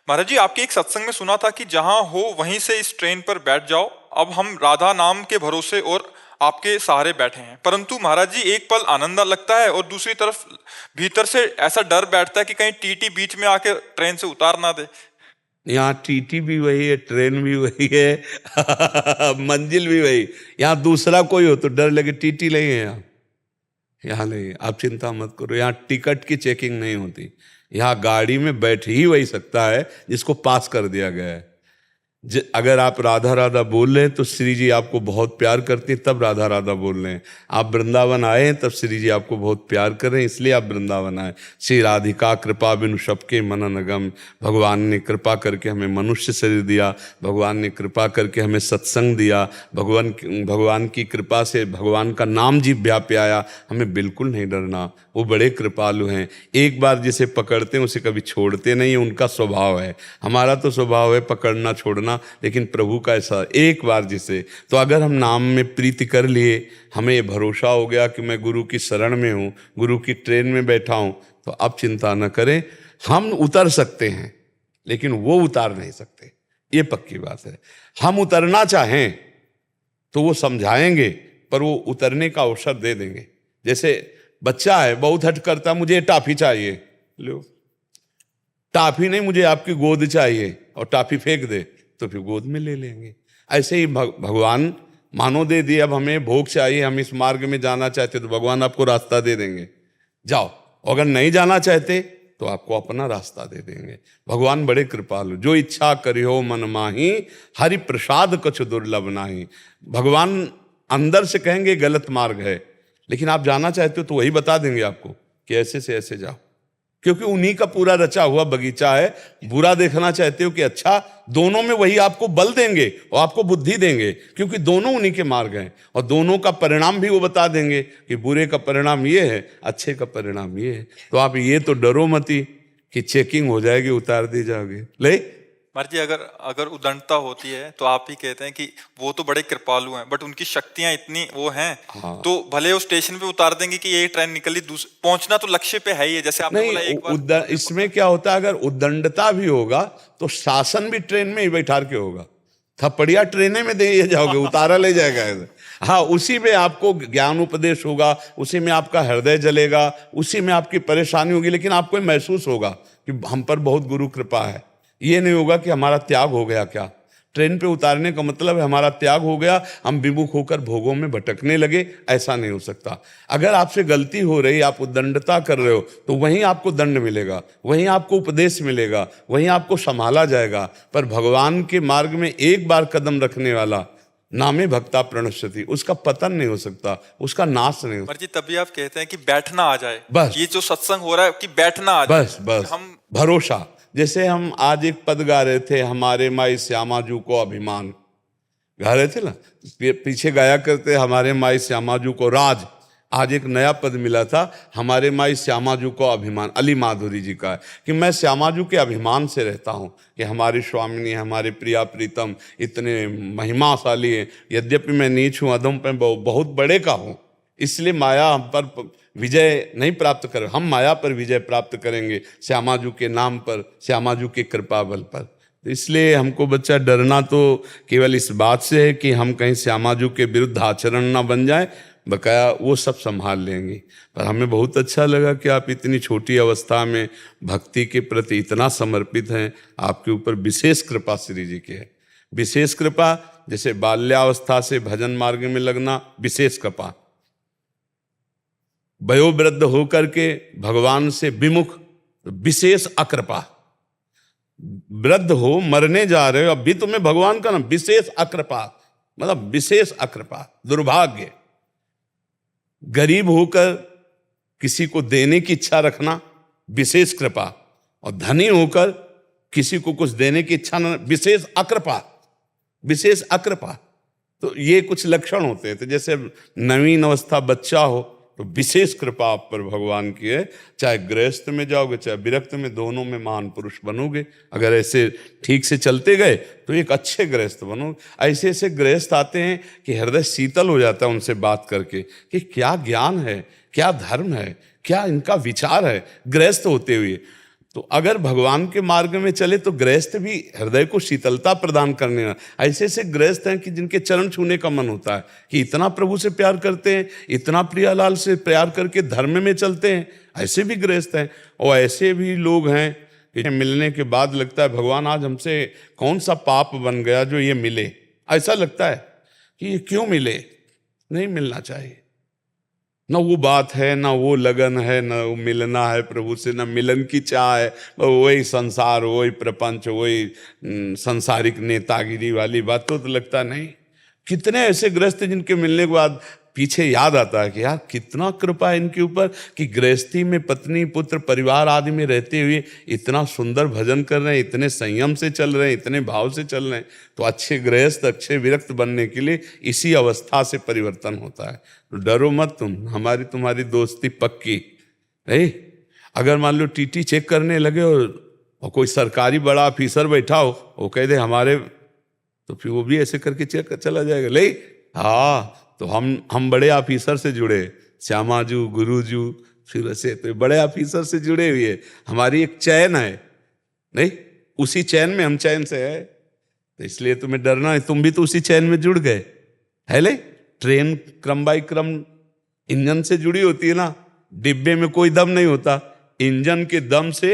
महाराज जी, आपके एक सत्संग में सुना था कि जहां हो वहीं से इस ट्रेन पर बैठ जाओ। अब हम राधा नाम के भरोसे और आपके सहारे बैठे हैं, परंतु महाराज जी एक पल आनंद लगता है और दूसरी तरफ भीतर से ऐसा डर बैठता है कि कहीं टीटी बीच में आके ट्रेन से उतार ना दे। यहाँ टीटी भी वही है, ट्रेन भी वही है, मंजिल भी वही। यहाँ दूसरा कोई हो तो डर लगे, टीटी नहीं है यहाँ नहीं। आप चिंता मत करो, यहाँ टिकट की चेकिंग नहीं होती। यहाँ गाड़ी में बैठ ही वही सकता है जिसको पास कर दिया गया है। अगर आप राधा राधा बोल रहे हैं तो श्री जी आपको बहुत प्यार करते हैं, तब राधा राधा बोल रहे हैं। आप वृंदावन आए हैं तब श्री जी आपको बहुत प्यार कर रहे हैं, इसलिए आप वृंदावन आए। श्री राधिका कृपा बिनु सबके मनन अगम। भगवान ने कृपा करके हमें मनुष्य शरीर दिया, भगवान ने कृपा करके हमें सत्संग दिया, भगवान की कृपा से भगवान का नाम जिह्वा पे आया। हमें बिल्कुल नहीं डरना, वो बड़े कृपालु हैं। एक बार जिसे पकड़ते हैं उसे कभी छोड़ते नहीं, उनका स्वभाव है। हमारा तो स्वभाव है पकड़ना छोड़ना, लेकिन प्रभु का ऐसा एक बार जिसे, तो अगर हम नाम में प्रीति कर लिए, हमें ये भरोसा हो गया कि मैं गुरु की शरण में हूँ, गुरु की ट्रेन में बैठा हूँ, तो अब चिंता न करें। हम उतर सकते हैं लेकिन वो उतार नहीं सकते, ये पक्की बात है। हम उतरना चाहें तो वो समझाएंगे, पर वो उतरने का अवसर दे देंगे। जैसे बच्चा है, बहुत हट करता, मुझे टॉफी चाहिए, लो टॉफी नहीं, मुझे आपकी गोद चाहिए, और टॉफी फेंक दे तो फिर गोद में ले लेंगे। ऐसे ही भगवान मानो दे दिए, अब हमें भोग चाहिए, हम इस मार्ग में जाना चाहते तो भगवान आपको रास्ता दे देंगे, जाओ। अगर नहीं जाना चाहते तो आपको अपना रास्ता दे देंगे। भगवान बड़े कृपालु। जो इच्छा करियो मन माही, हरि प्रसाद कछु दुर्लभ नाही। भगवान अंदर से कहेंगे गलत मार्ग है, लेकिन आप जाना चाहते हो तो वही बता देंगे आपको कि ऐसे से ऐसे जाओ, क्योंकि उन्हीं का पूरा रचा हुआ बगीचा है। बुरा देखना चाहते हो कि अच्छा, दोनों में वही आपको बल देंगे और आपको बुद्धि देंगे, क्योंकि दोनों उन्हीं के मार्ग हैं, और दोनों का परिणाम भी वो बता देंगे कि बुरे का परिणाम ये है, अच्छे का परिणाम ये है। तो आप ये तो डरो मती कि चेकिंग हो जाएगी, उतार दी जाओगे। ले महाराज जी, अगर उदंडता होती है तो आप ही कहते हैं कि वो तो बड़े कृपालु हैं, बट उनकी शक्तियां इतनी वो हैं, तो भले वो स्टेशन पे उतार देंगे कि ये ट्रेन निकली, पहुंचना तो लक्ष्य पे है ही है, जैसे आपने बोला एक बार। इसमें क्या होता है, अगर उदंडता भी होगा तो शासन भी ट्रेन में ही बैठा के होगा। थप्पड़िया ट्रेने में दे जाओगे, उतारा ले जाएगा। हाँ, उसी में आपको ज्ञान उपदेश होगा, उसी में आपका हृदय जलेगा, उसी में आपकी परेशानी होगी, लेकिन आपको महसूस होगा कि हम पर बहुत गुरु कृपा है। ये नहीं होगा कि हमारा त्याग हो गया। क्या ट्रेन पे उतारने का मतलब है हमारा त्याग हो गया, हम विमुख होकर भोगों में भटकने लगे, ऐसा नहीं हो सकता। अगर आपसे गलती हो रही, आप उद्दंडता कर रहे हो, तो वहीं आपको दंड मिलेगा, वहीं आपको उपदेश मिलेगा, वहीं आपको संभाला जाएगा। पर भगवान के मार्ग में एक बार कदम रखने वाला, नामे भक्ता प्रणश्यति, उसका पतन नहीं हो सकता, उसका नाश नहीं हो सकता। जी तभी आप कहते हैं कि बैठना आ जाए, बस ये जो सत्संग हो रहा है कि बैठना आ जाए, बस हम भरोसा। जैसे हम आज एक पद गा रहे थे, हमारे माई श्यामाजू को अभिमान, गा रहे थे ना, पीछे गाया करते हमारे माई श्यामाजू को राज। आज एक नया पद मिला था, हमारे माई श्यामाजू को अभिमान, अली माधुरी जी का है कि मैं श्यामाजू के अभिमान से रहता हूँ कि हमारी स्वामिनी, हमारे प्रिया प्रीतम इतने महिमाशाली हैं। यद्यपि मैं नीच हूँ, अधम पे बहुत बड़े का हूँ, इसलिए माया हम पर विजय नहीं प्राप्त कर, हम माया पर विजय प्राप्त करेंगे श्यामाजू के नाम पर, श्यामाजू के कृपा बल पर। तो इसलिए हमको बच्चा डरना तो केवल इस बात से है कि हम कहीं श्यामाजू के विरुद्ध आचरण ना बन जाए, बकाया वो सब संभाल लेंगे। पर हमें बहुत अच्छा लगा कि आप इतनी छोटी अवस्था में भक्ति के प्रति इतना समर्पित हैं। आपके ऊपर विशेष कृपा श्री जी की है, विशेष कृपा। जैसे बाल्यावस्था से भजन मार्ग में लगना विशेष कृपा, वयोवृद्ध होकर के भगवान से विमुख विशेष अकृपा। वृद्ध हो, मरने जा रहे हो, अब भी तुम्हें भगवान का नाम, विशेष अकृपा मतलब विशेष अकृपा, दुर्भाग्य। गरीब होकर किसी को देने की इच्छा रखना विशेष कृपा, और धनी होकर किसी को कुछ देने की इच्छा न, विशेष अकृपा, विशेष अकृपा। तो ये कुछ लक्षण होते हैं। तो जैसे नवीन अवस्था बच्चा हो तो विशेष कृपा आप पर भगवान की है। चाहे गृहस्थ में जाओगे चाहे विरक्त में, दोनों में महान पुरुष बनोगे। अगर ऐसे ठीक से चलते गए तो एक अच्छे गृहस्थ बनोगे। ऐसे ऐसे गृहस्थ आते हैं कि हृदय शीतल हो जाता है उनसे बात करके कि क्या ज्ञान है, क्या धर्म है, क्या इनका विचार है गृहस्थ होते हुए। तो अगर भगवान के मार्ग में चले तो गृहस्थ भी हृदय को शीतलता प्रदान करने वाला। ऐसे ऐसे गृहस्थ हैं कि जिनके चरण छूने का मन होता है कि इतना प्रभु से प्यार करते हैं, इतना प्रियालाल से प्यार करके धर्म में चलते हैं। ऐसे भी गृहस्थ हैं, और ऐसे भी लोग हैं कि मिलने के बाद लगता है भगवान आज हमसे कौन सा पाप बन गया जो ये मिले। ऐसा लगता है कि ये क्यों मिले, नहीं मिलना चाहिए। ना वो बात है, ना वो लगन है, ना वो मिलना है प्रभु से, ना मिलन की चाह है। वही संसार, वही प्रपंच, वही सांसारिक नेतागिरी वाली बात तो लगता नहीं। कितने ऐसे गृहस्थ जिनके मिलने के बाद पीछे याद आता है कि यार कितना कृपा है इनके ऊपर कि गृहस्थी में पत्नी पुत्र परिवार आदि में रहते हुए इतना सुंदर भजन कर रहे हैं, इतने संयम से चल रहे हैं, इतने भाव से चल रहे हैं। तो अच्छे गृहस्थ, अच्छे विरक्त बनने के लिए इसी अवस्था से परिवर्तन होता है। तो डरो मत तुम, हमारी तुम्हारी दोस्ती पक्की है। अगर मान लो टीटी चेक करने लगे और कोई सरकारी बड़ा ऑफिसर बैठा हो, वो कह दे हमारे, तो फिर वो भी ऐसे करके चेक चला जाएगा। ले हाँ, तो हम बड़े ऑफिसर से जुड़े, श्यामाजू, गुरुजू, फिर ऐसे तो बड़े ऑफिसर से जुड़े हुए। हमारी एक चैन है, नहीं उसी चैन में हम चैन से है, तो इसलिए तुम्हें डरना है। तुम भी तो उसी चैन में जुड़ गए है। ले ट्रेन क्रम बाई क्रम इंजन से जुड़ी होती है ना, डिब्बे में कोई दम नहीं होता, इंजन के दम से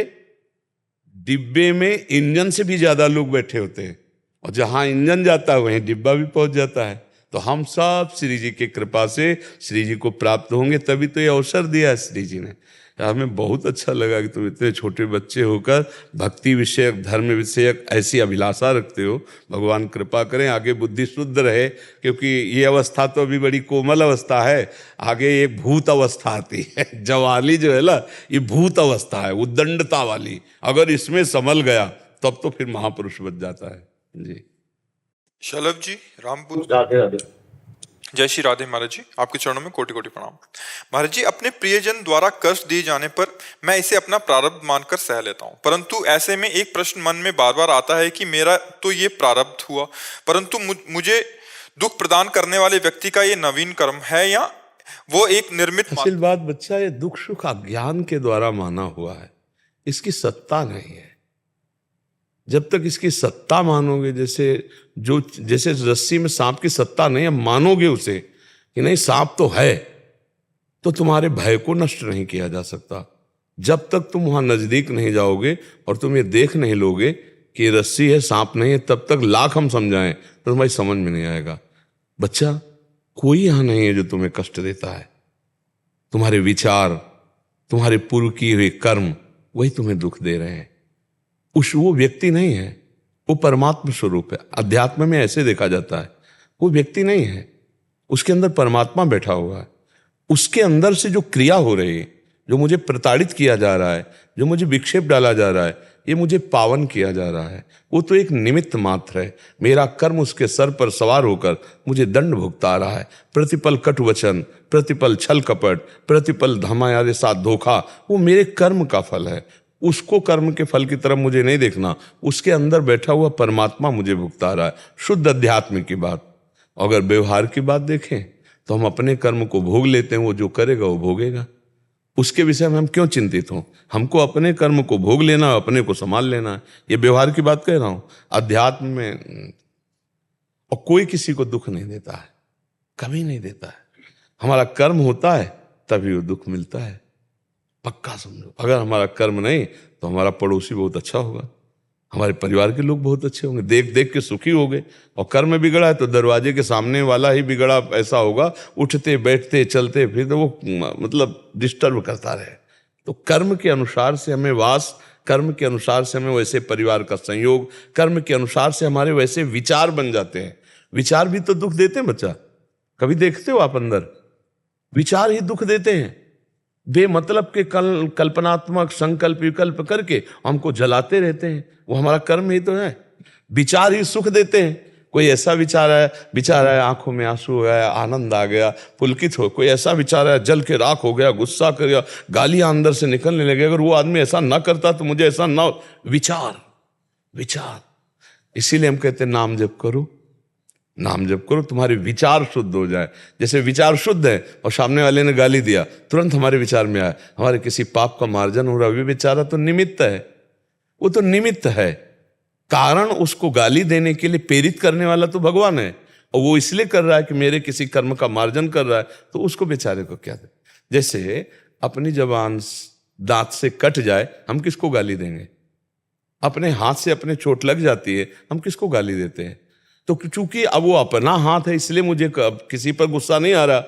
डिब्बे में इंजन से भी ज्यादा लोग बैठे होते हैं, और जहां इंजन जाता है वहीं डिब्बा भी पहुंच जाता है। तो हम सब श्री जी की कृपा से श्री जी को प्राप्त होंगे, तभी तो ये अवसर दिया है श्री जी ने। हमें बहुत अच्छा लगा कि तुम इतने छोटे बच्चे होकर भक्ति विषयक, धर्म विषयक ऐसी अभिलाषा रखते हो। भगवान कृपा करें, आगे बुद्धि शुद्ध रहे, क्योंकि ये अवस्था तो अभी बड़ी कोमल अवस्था है। आगे एक भूत अवस्था आती है, जवाली जो है ना, ये भूत अवस्था है, उद्दंडता वाली। अगर इसमें संभल गया तब तो फिर महापुरुष बन जाता है जी। शलभ जी, रामपुर। राधे राधे। जय श्री राधे महाराज जी, आपके चरणों में कोटि कोटि प्रणाम। महाराज जी, अपने प्रियजन द्वारा कष्ट दिए जाने पर मैं इसे अपना प्रारब्ध मानकर सह लेता हूँ, परंतु ऐसे में एक प्रश्न मन में बार बार आता है कि मेरा तो ये प्रारब्ध हुआ, परंतु मुझे दुख प्रदान करने वाले व्यक्ति का ये नवीन कर्म है या वो एक निर्मित। असल बात बच्चा, ये दुख सुख अज्ञान के द्वारा माना हुआ है, इसकी सत्ता नहीं है। जब तक इसकी सत्ता मानोगे, जैसे रस्सी में सांप की सत्ता नहीं है, मानोगे उसे कि नहीं सांप तो है, तो तुम्हारे भय को नष्ट नहीं किया जा सकता। जब तक तुम वहां नजदीक नहीं जाओगे और तुम ये देख नहीं लोगे कि ये रस्सी है, सांप नहीं है, तब तक लाख हम समझाएं तो तुम्हारी समझ में नहीं आएगा। बच्चा, कोई यहां नहीं है जो तुम्हें कष्ट देता है। तुम्हारे विचार, तुम्हारे पूर्व किए हुए कर्म, वही तुम्हें दुख दे रहे हैं। वो व्यक्ति नहीं है, वो परमात्मा स्वरूप है। अध्यात्म में ऐसे देखा जाता है, वो व्यक्ति नहीं है, उसके अंदर परमात्मा बैठा हुआ है। उसके अंदर से जो क्रिया हो रही है, जो मुझे प्रताड़ित किया जा रहा है, जो मुझे विक्षेप डाला जा रहा है, ये मुझे पावन किया जा रहा है, वो तो एक निमित्त मात्र है। मेरा कर्म उसके सर पर सवार होकर मुझे दंड भुगता रहा है। प्रतिपल कटु वचन, प्रतिपल छल कपट, प्रतिपल हमारे साथ धोखा, वो मेरे कर्म का फल है। उसको कर्म के फल की तरफ मुझे नहीं देखना, उसके अंदर बैठा हुआ परमात्मा मुझे भुगता रहा है। शुद्ध अध्यात्म की बात। अगर व्यवहार की बात देखें तो हम अपने कर्म को भोग लेते हैं, वो जो करेगा वो भोगेगा। उसके विषय में हम क्यों चिंतित हों? हमको अपने कर्म को भोग लेना, अपने को संभाल लेना है। ये व्यवहार की बात कह रहा हूं। अध्यात्म में और कोई किसी को दुख नहीं देता है, कभी नहीं देता है। हमारा कर्म होता है तभी वो दुख मिलता है, पक्का समझो। अगर हमारा कर्म नहीं तो हमारा पड़ोसी बहुत अच्छा होगा, हमारे परिवार के लोग बहुत अच्छे होंगे, देख देख के सुखी हो गए। और कर्म बिगड़ा है तो दरवाजे के सामने वाला ही बिगड़ा ऐसा होगा, उठते बैठते चलते फिर तो वो मतलब डिस्टर्ब करता रहे। तो कर्म के अनुसार से हमें वास, कर्म के अनुसार से हमें वैसे परिवार का संयोग, कर्म के अनुसार से हमारे वैसे विचार बन जाते हैं। विचार भी तो दुख देते हैं बच्चा, कभी देखते हो आप अंदर? विचार ही दुख देते हैं। बेमतलब के कल्पनात्मक संकल्प विकल्प करके हमको जलाते रहते हैं, वो हमारा कर्म ही तो है। विचार ही सुख देते हैं। कोई ऐसा विचार है आंखों में आंसू हो गया, आनंद आ गया, पुलकित हो। कोई ऐसा विचार है जल के राख हो गया, गुस्सा कर गया, गालियां अंदर से निकलने लगे। अगर वो आदमी ऐसा ना करता तो मुझे ऐसा ना। विचार इसीलिए हम कहते हैं नाम जप करो, नाम जप करो, तुम्हारे विचार शुद्ध हो जाए। जैसे विचार शुद्ध है और सामने वाले ने गाली दिया, तुरंत हमारे विचार में आया हमारे किसी पाप का मार्जन हो रहा है। बेचारा तो निमित्त है, वो तो निमित्त है। कारण उसको गाली देने के लिए प्रेरित करने वाला तो भगवान है, और वो इसलिए कर रहा है कि मेरे किसी कर्म का मार्जन कर रहा है, तो उसको बेचारे को क्या दे। जैसे अपनी जबान दांत से कट जाए, हम किसको गाली देंगे? अपने हाथ से अपने चोट लग जाती है, हम किसको गाली देते हैं? तो चूंकि अब वो अपना हाथ है इसलिए मुझे किसी पर गुस्सा नहीं आ रहा,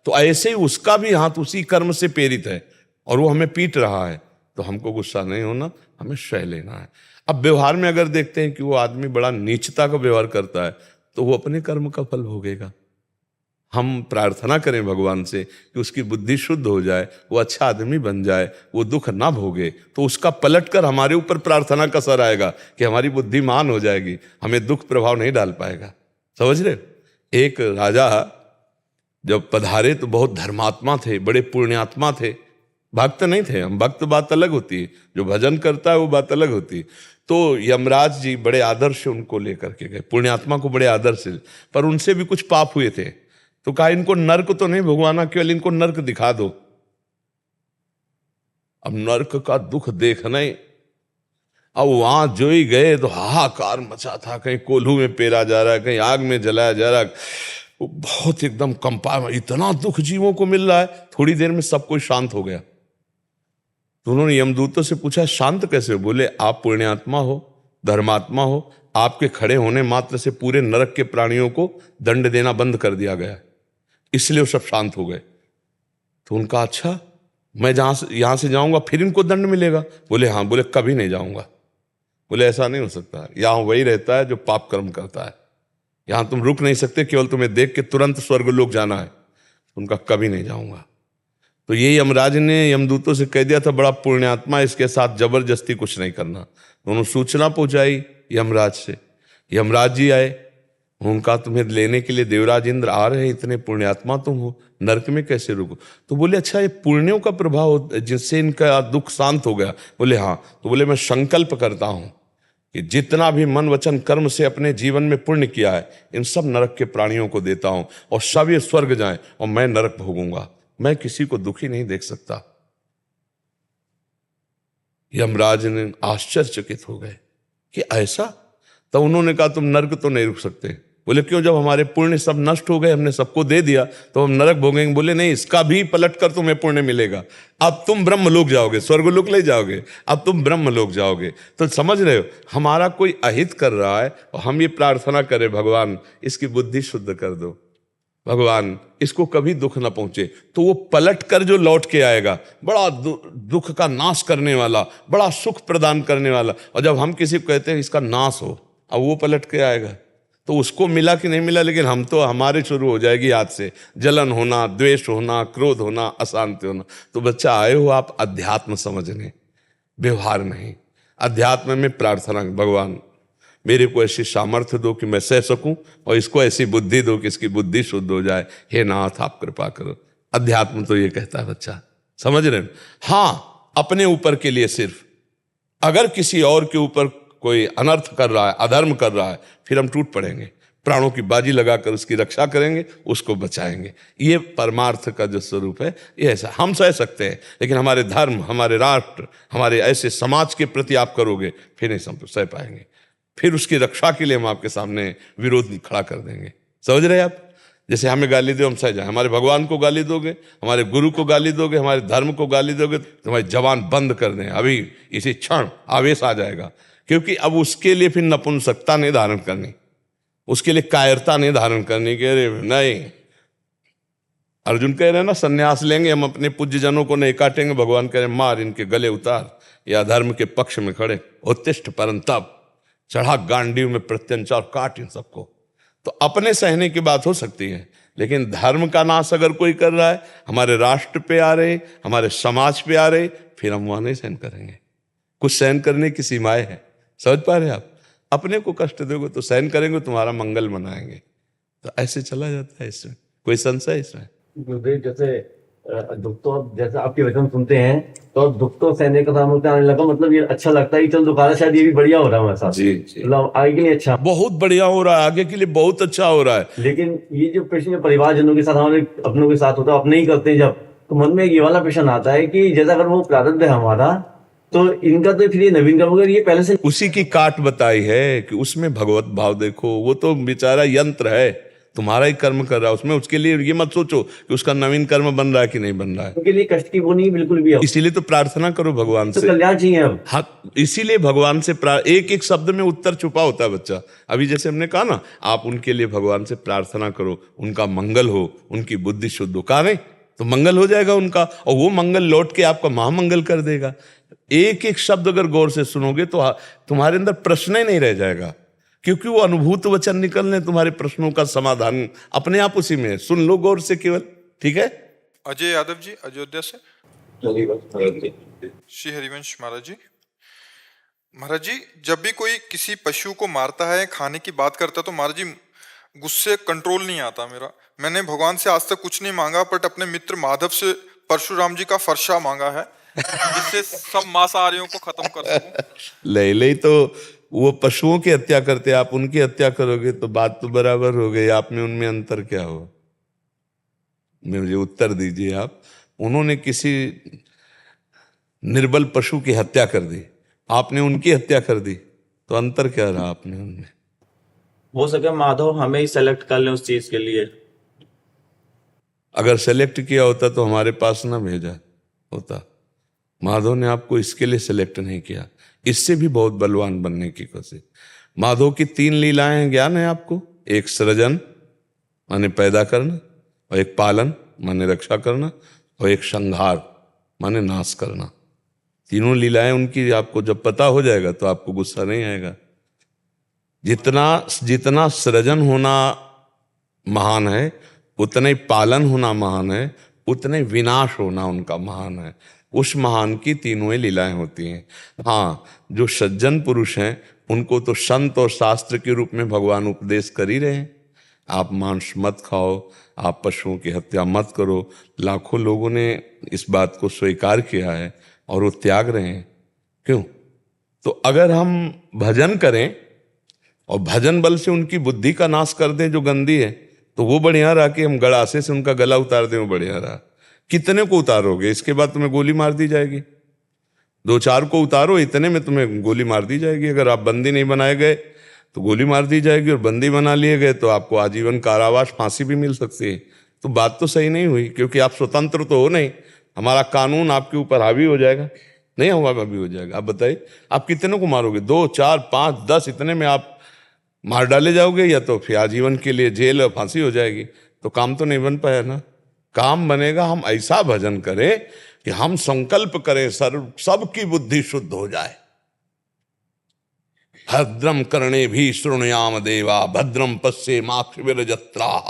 तो ऐसे ही उसका भी हाथ उसी कर्म से प्रेरित है और वो हमें पीट रहा है, तो हमको गुस्सा नहीं होना, हमें सह लेना है। अब व्यवहार में अगर देखते हैं कि वो आदमी बड़ा नीचता का व्यवहार करता है, तो वो अपने कर्म का फल भोगेगा। हम प्रार्थना करें भगवान से कि उसकी बुद्धि शुद्ध हो जाए, वो अच्छा आदमी बन जाए, वो दुख ना भोगे, तो उसका पलट कर हमारे ऊपर प्रार्थना का असर आएगा कि हमारी बुद्धिमान हो जाएगी, हमें दुख प्रभाव नहीं डाल पाएगा। समझ रहे? एक राजा जब पधारे तो बहुत धर्मात्मा थे, बड़े पुण्यात्मा थे, भक्त नहीं थे। हम भक्त बात अलग होती है, जो भजन करता है वो बात अलग होती है। तो यमराज जी बड़े आदर से उनको लेकर के गए, पुण्यात्मा को बड़े आदर से, पर उनसे भी कुछ पाप हुए थे। तो कहा इनको नर्क तो नहीं भगवाना, केवल इनको नर्क दिखा दो। अब नर्क का दुख देखना ही, अब वहां जो ही गए तो हाहाकार मचा था, कहीं कोल्हू में पेरा जा रहा है, कहीं आग में जलाया जा रहा है, वो बहुत एकदम कंपा, इतना दुख जीवों को मिल रहा है। थोड़ी देर में सब कोई शांत हो गया। तो उन्होंने यमदूतों से पूछा शांत कैसे हो? बोले आप पुण्यात्मा हो, धर्मात्मा हो, आपके खड़े होने मात्र से पूरे नरक के प्राणियों को दंड देना बंद कर दिया गया, इसलिए वो सब शांत हो गए। तो उनका अच्छा, मैं यहां से जाऊंगा फिर इनको दंड मिलेगा? बोले हाँ। बोले कभी नहीं जाऊंगा। बोले ऐसा नहीं हो सकता, यहां वही रहता है जो पाप कर्म करता है, यहां तुम रुक नहीं सकते, केवल तुम्हें देख के तुरंत स्वर्ग लोक जाना है। उनका कभी नहीं जाऊंगा। तो ये यमराज ने यमदूतों से कह दिया था बड़ा पुण्यात्मा, इसके साथ जबरदस्ती कुछ नहीं करना। तो उन्होंने सूचना पहुंचाई यमराज से, यमराज जी आए, उनका तुम्हें लेने के लिए देवराज इंद्र आ रहे हैं, इतने पुण्यात्मा तुम हो, नरक में कैसे रुको? तो बोले अच्छा ये पुण्यों का प्रभाव जिससे इनका दुख शांत हो गया? बोले हाँ। तो बोले मैं संकल्प करता हूं कि जितना भी मन वचन कर्म से अपने जीवन में पुण्य किया है, इन सब नरक के प्राणियों को देता हूं और सब ये स्वर्ग जाएं और मैं नरक भोगूंगा, मैं किसी को दुखी नहीं देख सकता। यमराज ने आश्चर्यचकित हो गए कि ऐसा? तो उन्होंने कहा तुम नरक तो नहीं रुक सकते। बोले क्यों? जब हमारे पुण्य सब नष्ट हो गए, हमने सबको दे दिया, तो हम नरक भोगेंगे? बोले नहीं, इसका भी पलट कर तुम्हें पुण्य मिलेगा, अब तुम ब्रह्मलोक जाओगे, स्वर्गलोक नहीं जाओगे, अब तुम ब्रह्मलोक जाओगे। तो समझ रहे हो, हमारा कोई अहित कर रहा है और हम ये प्रार्थना करें भगवान इसकी बुद्धि शुद्ध कर दो, भगवान इसको कभी दुख ना पहुंचे, तो वो पलट कर जो लौट के आएगा, बड़ा दुख का नाश करने वाला, बड़ा सुख प्रदान करने वाला। और जब हम किसी को कहते हैं इसका नाश हो, अब वो पलट के आएगा, तो उसको मिला कि नहीं मिला, लेकिन हम तो हमारे शुरू हो जाएगी हाथ से जलन होना, द्वेष होना, क्रोध होना, अशांति होना। तो बच्चा आए हो आप अध्यात्म समझने, व्यवहार नहीं। अध्यात्म में प्रार्थना, भगवान मेरे को ऐसी सामर्थ्य दो कि मैं सह सकूं और इसको ऐसी बुद्धि दो कि इसकी बुद्धि शुद्ध हो जाए, हे नाथ आप कृपा करो। अध्यात्म तो ये कहता है बच्चा, समझ रहे हैं? हाँ, अपने ऊपर के लिए सिर्फ, अगर किसी और के ऊपर कोई अनर्थ कर रहा है, अधर्म कर रहा है, फिर हम टूट पड़ेंगे, प्राणों की बाजी लगाकर उसकी रक्षा करेंगे, उसको बचाएंगे। ये परमार्थ का जो स्वरूप है ये ऐसा। हम सह सकते हैं, लेकिन हमारे धर्म, हमारे राष्ट्र, हमारे ऐसे समाज के प्रति आप करोगे, फिर नहीं सह पाएंगे, फिर उसकी रक्षा के लिए हम आपके सामने विरोध खड़ा कर देंगे। समझ रहे आप? जैसे हमें गाली दो हम सह जाए, हमारे भगवान को गाली दोगे, हमारे गुरु को गाली दोगे, हमारे धर्म को गाली दोगे, तो हमारी जबान बंद कर दें, अभी इसी क्षण आवेश आ जाएगा। क्योंकि अब उसके लिए फिर नपुंसकता नहीं धारण करनी, उसके लिए कायरता नहीं धारण करनी कि अरे नहीं, अर्जुन कह रहे हैं ना संन्यास लेंगे हम, अपने पूज्य जनों को नहीं काटेंगे। भगवान कह रहे हैं मार इनके गले उतार, या धर्म के पक्ष में खड़े उत्तिष्ठ परंतप, चढ़ा गांडीव में प्रत्यंचा और काट इन सबको। तो अपने सहने की बात हो सकती है, लेकिन धर्म का नाश अगर कोई कर रहा है, हमारे राष्ट्र पे आ रहे, हमारे समाज पे आ रहे, फिर हम वहां नहीं सहन करेंगे। कुछ सहन करने की सीमाएं हैं, समझ पा रहे आप? अपने को कष्ट दोगे तो सहन करेंगे, तुम्हारा मंगल मनाएंगे। तो ऐसे चला जाता है। इसमें कोई संशय इसमें? गुरुदेव जैसे दुख तो अब जैसे आपके वचन सुनते हैं तो दुख तो सहने का सामर्थ्य आने लगा, मतलब ये अच्छा लगता है कि चल दोबारा शायद ये भी बढ़िया हो रहा है हमारे साथ, जी। मतलब आगे के लिए अच्छा, बहुत बढ़िया हो रहा है, आगे के लिए बहुत अच्छा हो रहा है। लेकिन ये जो प्रश्न परिवारजनों के साथ, हमारे अपनों के साथ होता है, अपने ही करते हैं जब, तो मन में ये वाला प्रश्न आता है कि जैसा अगर वो प्रारब्ध है हमारा, तो इनका तो फिर ये नवीन कर्म अगर ये पहले से उसी की काट बताई है कि उसमें भगवत भाव देखो। वो तो बेचारा यंत्र है, तुम्हारा ही कर्म कर रहा है उसमें, उसके लिए ये मत सोचो कि उसका नवीन कर्म बन रहा है कि नहीं बन रहा है। उनके लिए कष्ट की वो नहीं बिल्कुल भी। इसीलिए तो प्रार्थना करो भगवान तो से, कल्याण चाहिए अब। हाँ इसीलिए भगवान से एक एक शब्द में उत्तर छुपा होता है बच्चा। अभी जैसे हमने कहा ना, आप उनके लिए भगवान से प्रार्थना करो, उनका मंगल हो, उनकी बुद्धि शुद्ध हो, कहा नहीं तो मंगल हो जाएगा उनका, और वो मंगल लौट के आपका महामंगल कर देगा। एक एक शब्द अगर गौर से सुनोगे तो तुम्हारे अंदर प्रश्न ही नहीं रह जाएगा, क्योंकि वो अनुभूत वचन निकलने तुम्हारे प्रश्नों का समाधान अपने आप उसी में है। सुन लो गौर से केवल, ठीक है। अजय यादव जी अयोध्या से। श्री हरिवंश महाराज जी। महाराज जी, जब भी कोई किसी पशु को मारता है, खाने की बात करता है, तो महाराज जी गुस्से कंट्रोल नहीं आता मेरा। मैंने भगवान से आज तक कुछ नहीं मांगा, बट अपने मित्र माधव से परशुराम जी का फरसा मांगा है, जिससे सब मांसाहारियों को खत्म कर सकूं। ले तो वो पशुओं की हत्या करते, आप उनकी हत्या करोगे तो बात तो बराबर हो गई। आप में उनमें अंतर क्या हुआ, मुझे उत्तर दीजिए आप। उन्होंने किसी निर्बल पशु की हत्या कर दी, आपने उनकी हत्या कर दी, तो अंतर क्या रहा आपने उनमें? हो सके माधव हमें ही सेलेक्ट कर लें उस चीज के लिए। अगर सेलेक्ट किया होता तो हमारे पास ना भेजा होता। माधव ने आपको इसके लिए सेलेक्ट नहीं किया, इससे भी बहुत बलवान बनने की कोशिश। माधव की 3 लीलाएं हैं, ज्ञान है आपको। एक सृजन माने पैदा करना, और एक पालन माने रक्षा करना, और एक संहार माने नाश करना। तीनों लीलाएं उनकी आपको जब पता हो जाएगा तो आपको गुस्सा नहीं आएगा। जितना सृजन होना महान है, उतना ही पालन होना महान है, उतना ही विनाश होना उनका महान है। उस महान की तीनों ही लीलाएं होती हैं। हाँ, जो सज्जन पुरुष हैं उनको तो संत और शास्त्र के रूप में भगवान उपदेश कर ही रहे हैं। आप मांस मत खाओ, आप पशुओं की हत्या मत करो। लाखों लोगों ने इस बात को स्वीकार किया है और वो त्याग रहे हैं। क्यों? तो अगर हम भजन करें और भजन बल से उनकी बुद्धि का नाश कर दें जो गंदी है, तो वो बढ़िया रहा कि हम गड़ासे से उनका गला उतार दें, वो बढ़िया रहा। कितने को उतारोगे? इसके बाद तुम्हें गोली मार दी जाएगी। 2-4 को उतारो, इतने में तुम्हें गोली मार दी जाएगी। अगर आप बंदी नहीं बनाए गए तो गोली मार दी जाएगी, और बंदी बना लिए गए तो आपको आजीवन कारावास, फांसी भी मिल सकती है। तो बात तो सही नहीं हुई, क्योंकि आप स्वतंत्र तो हो नहीं। हमारा कानून आपके ऊपर हावी हो जाएगा, नहीं होगा, हावी हो जाएगा। आप बताइए, आप कितने को मारोगे? 2, 4, 5, 10, इतने में आप मार डाले जाओगे, या तो फिर आजीवन के लिए जेल और फांसी हो जाएगी। तो काम तो नहीं बन पाया ना। काम बनेगा हम ऐसा भजन करें कि हम संकल्प करें सबकी बुद्धि शुद्ध हो जाए। भद्रम कर्णे भी शृणुयाम देवा, भद्रम पश्येमाक्षिविरजत्राः,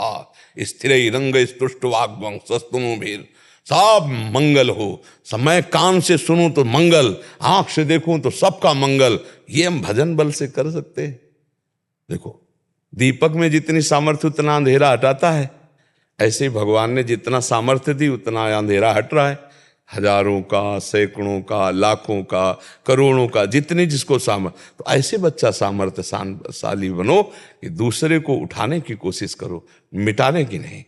स्थिरैरंग स्तुष्टवाग्वं सस्तनुभिर्। सब मंगल हो। सब मैं कान से सुनूं तो मंगल, आंख से देखूं तो सबका मंगल। ये हम भजन बल से कर सकते हैं। देखो, दीपक में जितनी सामर्थ्य उतना अंधेरा हटाता है, ऐसे ही भगवान ने जितना सामर्थ्य दी उतना अंधेरा हट रहा है। हजारों का, सैकड़ों का, लाखों का, करोड़ों का, जितनी जिसको सामर्थ्य। तो ऐसे बच्चा सामर्थ्यशाली बनो कि दूसरे को उठाने की कोशिश करो, मिटाने की नहीं।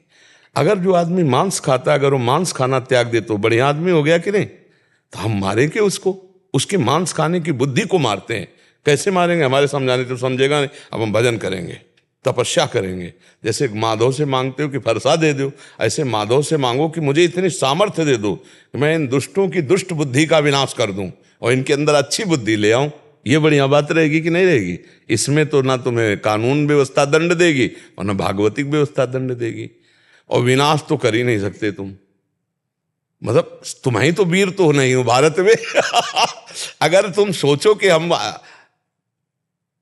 अगर जो आदमी मांस खाता है, अगर वो मांस खाना त्याग दे तो बढ़िया आदमी हो गया कि नहीं? तो हम मारे के उसको, उसके मांस खाने की बुद्धि को मारते हैं। कैसे मारेंगे? हमारे समझाने तो समझेगा नहीं। अब हम भजन करेंगे, तपस्या करेंगे। जैसे माधव से मांगते हो कि फरसा दे दो, ऐसे माधव से मांगो कि मुझे इतनी सामर्थ्य दे दो कि मैं इन दुष्टों की दुष्ट बुद्धि का विनाश कर दूं और इनके अंदर अच्छी बुद्धि ले आऊं। ये बढ़िया बात रहेगी कि नहीं रहेगी? इसमें तो ना तुम्हें कानून व्यवस्था दंड देगी और ना भागवतिक व्यवस्था दंड देगी। और विनाश तो कर ही नहीं सकते तुम, मतलब तुम्हें तो वीर तो नहीं हो भारत में। अगर तुम सोचो कि हम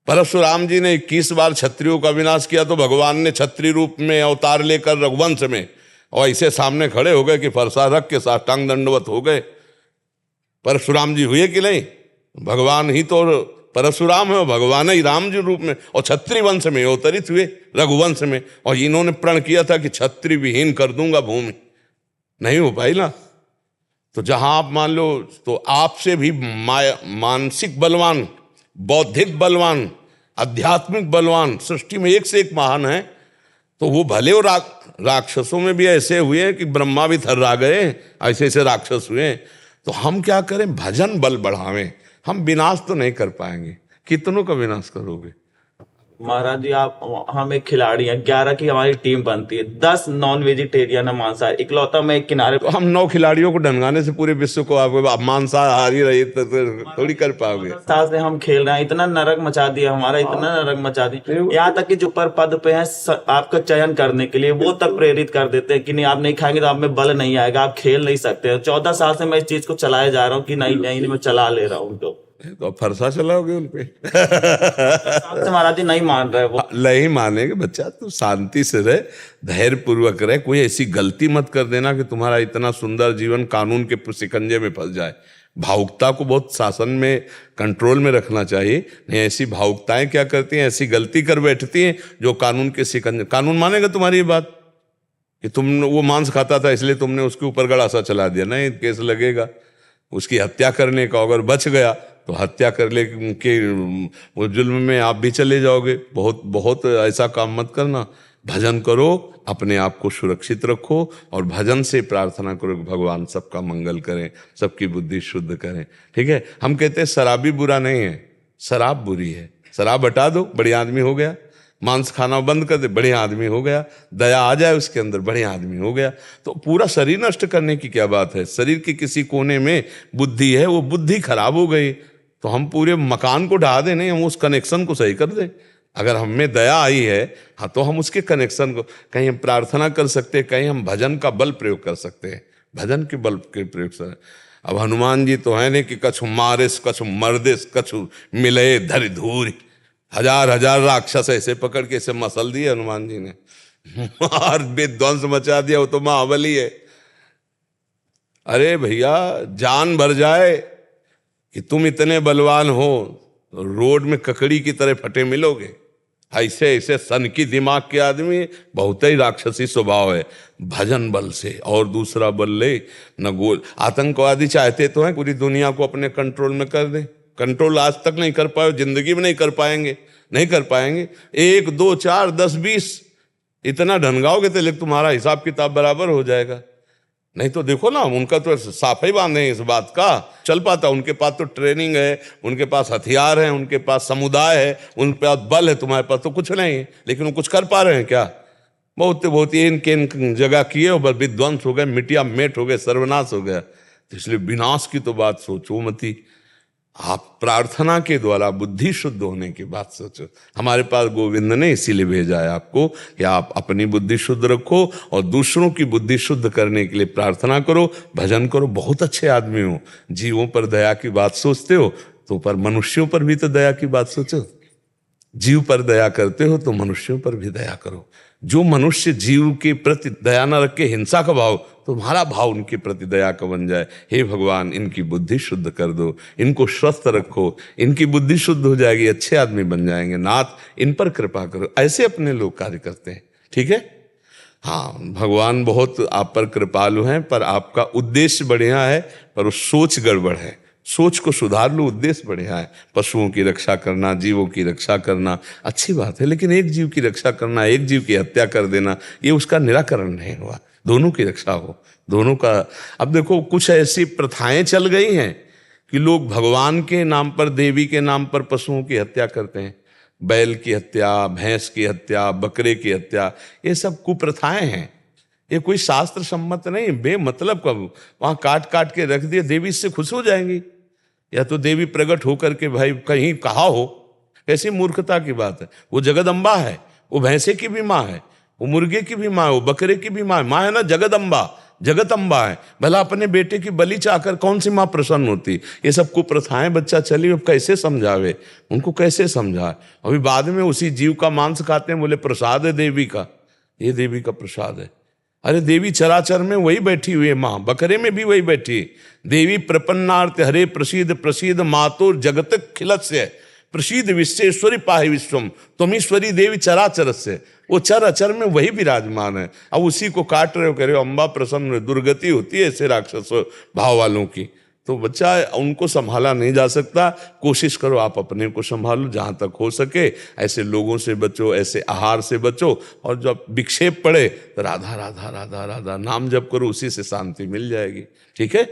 परशुराम जी ने 21 बार क्षत्रियों का विनाश किया, तो भगवान ने क्षत्रिय रूप में अवतार लेकर रघुवंश में, और ऐसे सामने खड़े हो गए कि फरसा रख के साष्टांग दंडवत हो गए। परशुराम जी हुए कि नहीं? भगवान ही तो परशुराम है, भगवान ही राम जी रूप में, और क्षत्रिय वंश में अवतरित हुए रघुवंश में। और इन्होंने प्रण किया था कि क्षत्रिय विहीन कर दूंगा भूमि। नहीं हो पाई ना। तो जहां आप मान लो, तो आपसे भी मानसिक बलवान, बौद्धिक बलवान, आध्यात्मिक बलवान सृष्टि में एक से एक महान है। तो वो भले और राक्षसों में भी ऐसे हुए हैं कि ब्रह्मा भी थर्रा गए, ऐसे ऐसे राक्षस हुए। तो हम क्या करें? भजन बल बढ़ावें। हम विनाश तो नहीं कर पाएंगे। कितनों का विनाश करोगे? महाराज जी आप, हम एक खिलाड़ी हैं, 11 की हमारी टीम बनती है, 10 नॉन वेजिटेरियन है, मांसाहारी, इकलौता मैं एक किनारे। तो हम 9 खिलाड़ियों को ढंगाने से पूरे विश्व को आप मांसाहारी रही तो थोड़ी कर पाओगे। साल से हम खेल रहे हैं, इतना नरक मचा दिया हमारा, इतना नरक मचा दिया, यहाँ तक कि जो ऊपर पद पे हैं आपका चयन करने के लिए वो तक प्रेरित कर देते हैं कि नहीं आप नहीं खाएंगे तो आप में बल नहीं आएगा, आप खेल नहीं सकते। 14 साल से मैं इस चीज को चलाया जा रहा हूँ कि नहीं नहीं मैं चला ले रहा हूँ उनको। तो फरसा चलाओगे उनपे? महाराज जी नहीं मान रहे, वो नहीं मानेंगे। बच्चा तो शांति से रहे, धैर्य पूर्वक रहे, कोई ऐसी गलती मत कर देना कि तुम्हारा इतना सुंदर जीवन कानून के शिकंजे में फंस जाए। भावुकता को बहुत शासन में, कंट्रोल में रखना चाहिए। नहीं, ऐसी भावुकताएं क्या करती हैं, ऐसी गलती कर बैठती हैं जो कानून के शिकंजे। कानून मानेगा तुम्हारी ये बात कि तुम वो मांस खाता था इसलिए तुमने उसके ऊपर गड़ासा चला दिया? नहीं, केस लगेगा। उसकी हत्या करने का अगर बच गया तो हत्या कर ले के वो जुल्म में आप भी चले जाओगे। बहुत बहुत ऐसा काम मत करना। भजन करो, अपने आप को सुरक्षित रखो और भजन से प्रार्थना करो कि भगवान सबका मंगल करें, सबकी बुद्धि शुद्ध करें। ठीक है? हम कहते हैं शराबी बुरा नहीं है, शराब बुरी है। शराब हटा दो, बढ़िया आदमी हो गया। मांस खाना बंद कर दे, बढ़िया आदमी हो गया। दया आ जाए उसके अंदर, बढ़िया आदमी हो गया। तो पूरा शरीर नष्ट करने की क्या बात है? शरीर के किसी कोने में बुद्धि है, वो बुद्धि खराब हो गई तो हम पूरे मकान को ढा दें? नहीं, हम उस कनेक्शन को सही कर दें। अगर हम में दया आई है, हाँ, तो हम उसके कनेक्शन को, कहीं हम प्रार्थना कर सकते हैं, कहीं हम भजन का बल प्रयोग कर सकते हैं। भजन के बल के प्रयोग से अब हनुमान जी तो है नहीं कि कछु मारिस कछु मर्दिस कछु मिले धरि धूरी। 1000 राक्षस ऐसे पकड़ के ऐसे मसल दिए हनुमान जी ने, मार विध्वंस मचा दिया। वो तो महाबली है। अरे भैया, जान भर जाए कि तुम इतने बलवान हो, रोड में ककड़ी की तरह फटे मिलोगे। ऐसे ऐसे सन की दिमाग के आदमी, बहुत ही राक्षसी स्वभाव है। भजन बल से और दूसरा बल ले न गोल। आतंकवादी चाहते तो हैं पूरी दुनिया को अपने कंट्रोल में कर दें। कंट्रोल आज तक नहीं कर पाए, जिंदगी में नहीं कर पाएंगे, नहीं कर पाएंगे। 1 2 4 10 20 इतना ढंगाओगे तो लेकिन तुम्हारा हिसाब किताब बराबर हो जाएगा। नहीं तो देखो ना, उनका तो साफा ही बांधे हैं इस बात का। चल पाता, उनके पास तो ट्रेनिंग है, उनके पास हथियार है, उनके पास समुदाय है, उनके पास बल है। तुम्हारे पास तो कुछ नहीं है, लेकिन वो कुछ कर पा रहे हैं क्या? बहुत बहुत इनके जगह किए और विध्वंस हो गए, मिटिया मेट हो गए, सर्वनाश हो गया। तो इसलिए विनाश की तो बात सोचो मती। आप प्रार्थना के द्वारा बुद्धि शुद्ध होने की बात सोचो। हमारे पास गोविंद ने इसीलिए भेजा है आपको कि आप अपनी बुद्धि शुद्ध रखो और दूसरों की बुद्धि शुद्ध करने के लिए प्रार्थना करो, भजन करो। बहुत अच्छे आदमी हो, जीवों पर दया की बात सोचते हो तो पर मनुष्यों पर भी तो दया की बात सोचो। जीव पर दया करते हो तो मनुष्यों पर भी दया करो। जो मनुष्य जीव के प्रति दया न रखे, हिंसा का भाव, तुम्हारा भाव उनके प्रति दया का बन जाए। हे भगवान, इनकी बुद्धि शुद्ध कर दो, इनको स्वस्थ रखो, इनकी बुद्धि शुद्ध हो जाएगी, अच्छे आदमी बन जाएंगे। नाथ, इन पर कृपा करो। ऐसे अपने लोग कार्य करते हैं। ठीक है? हाँ, भगवान बहुत आप पर कृपालु हैं, पर आपका उद्देश्य बढ़िया है, पर वो सोच गड़बड़ है। सोच को सुधार लो, उद्देश्य बढ़िया है। पशुओं की रक्षा करना, जीवों की रक्षा करना अच्छी बात है, लेकिन एक जीव की रक्षा करना, एक जीव की हत्या कर देना, ये उसका निराकरण नहीं हुआ। दोनों की रक्षा हो, दोनों का। अब देखो, कुछ ऐसी प्रथाएं चल गई हैं कि लोग भगवान के नाम पर, देवी के नाम पर पशुओं की हत्या करते हैं। बैल की हत्या, भैंस की हत्या, बकरे की हत्या, ये सब कुप्रथाएं हैं। ये कोई शास्त्र सम्मत नहीं, बेमतलब का वहां काट काट के रख दिए। देवी इससे खुश हो जाएंगी? या तो देवी प्रकट होकर के भाई कहीं कहा हो, कैसी मूर्खता की बात है। वो जगदम्बा है, वो भैंसे की भी माँ है, वो मुर्गे की भी माँ है, वो बकरे की भी माँ है। माँ है ना जगदम्बा, जगदम्बा है। भला अपने बेटे की बलि चाहकर कौन सी माँ प्रसन्न होती? ये सब कुप्रथाएं बच्चा चली, अब कैसे समझावे उनको, कैसे समझाए? अभी बाद में उसी जीव का मांस खाते हैं, बोले प्रसाद है देवी का, ये देवी का प्रसाद है। अरे देवी चराचर में वही बैठी हुई है, माँ बकरे में भी वही बैठी है। देवी प्रपन्नार्थ हरे प्रसीद प्रसीद मातुर जगत खिलस्य प्रसीद विश्वेश्वरी पाहि विश्वम तुमीश्वरी देवी चराचर से। वो चर अचर में वही विराजमान है। अब उसी को काट रहे हो, कह रहे हो अम्बा प्रसन्न। दुर्गति होती है ऐसे राक्षस भाव वालों की। तो बच्चा, उनको संभाला नहीं जा सकता। कोशिश करो आप अपने को संभालो जहाँ तक हो सके। ऐसे लोगों से बचो, ऐसे आहार से बचो। और जब विक्षेप पड़े तो राधा राधा राधा राधा नाम जप करो, उसी से शांति मिल जाएगी। ठीक है?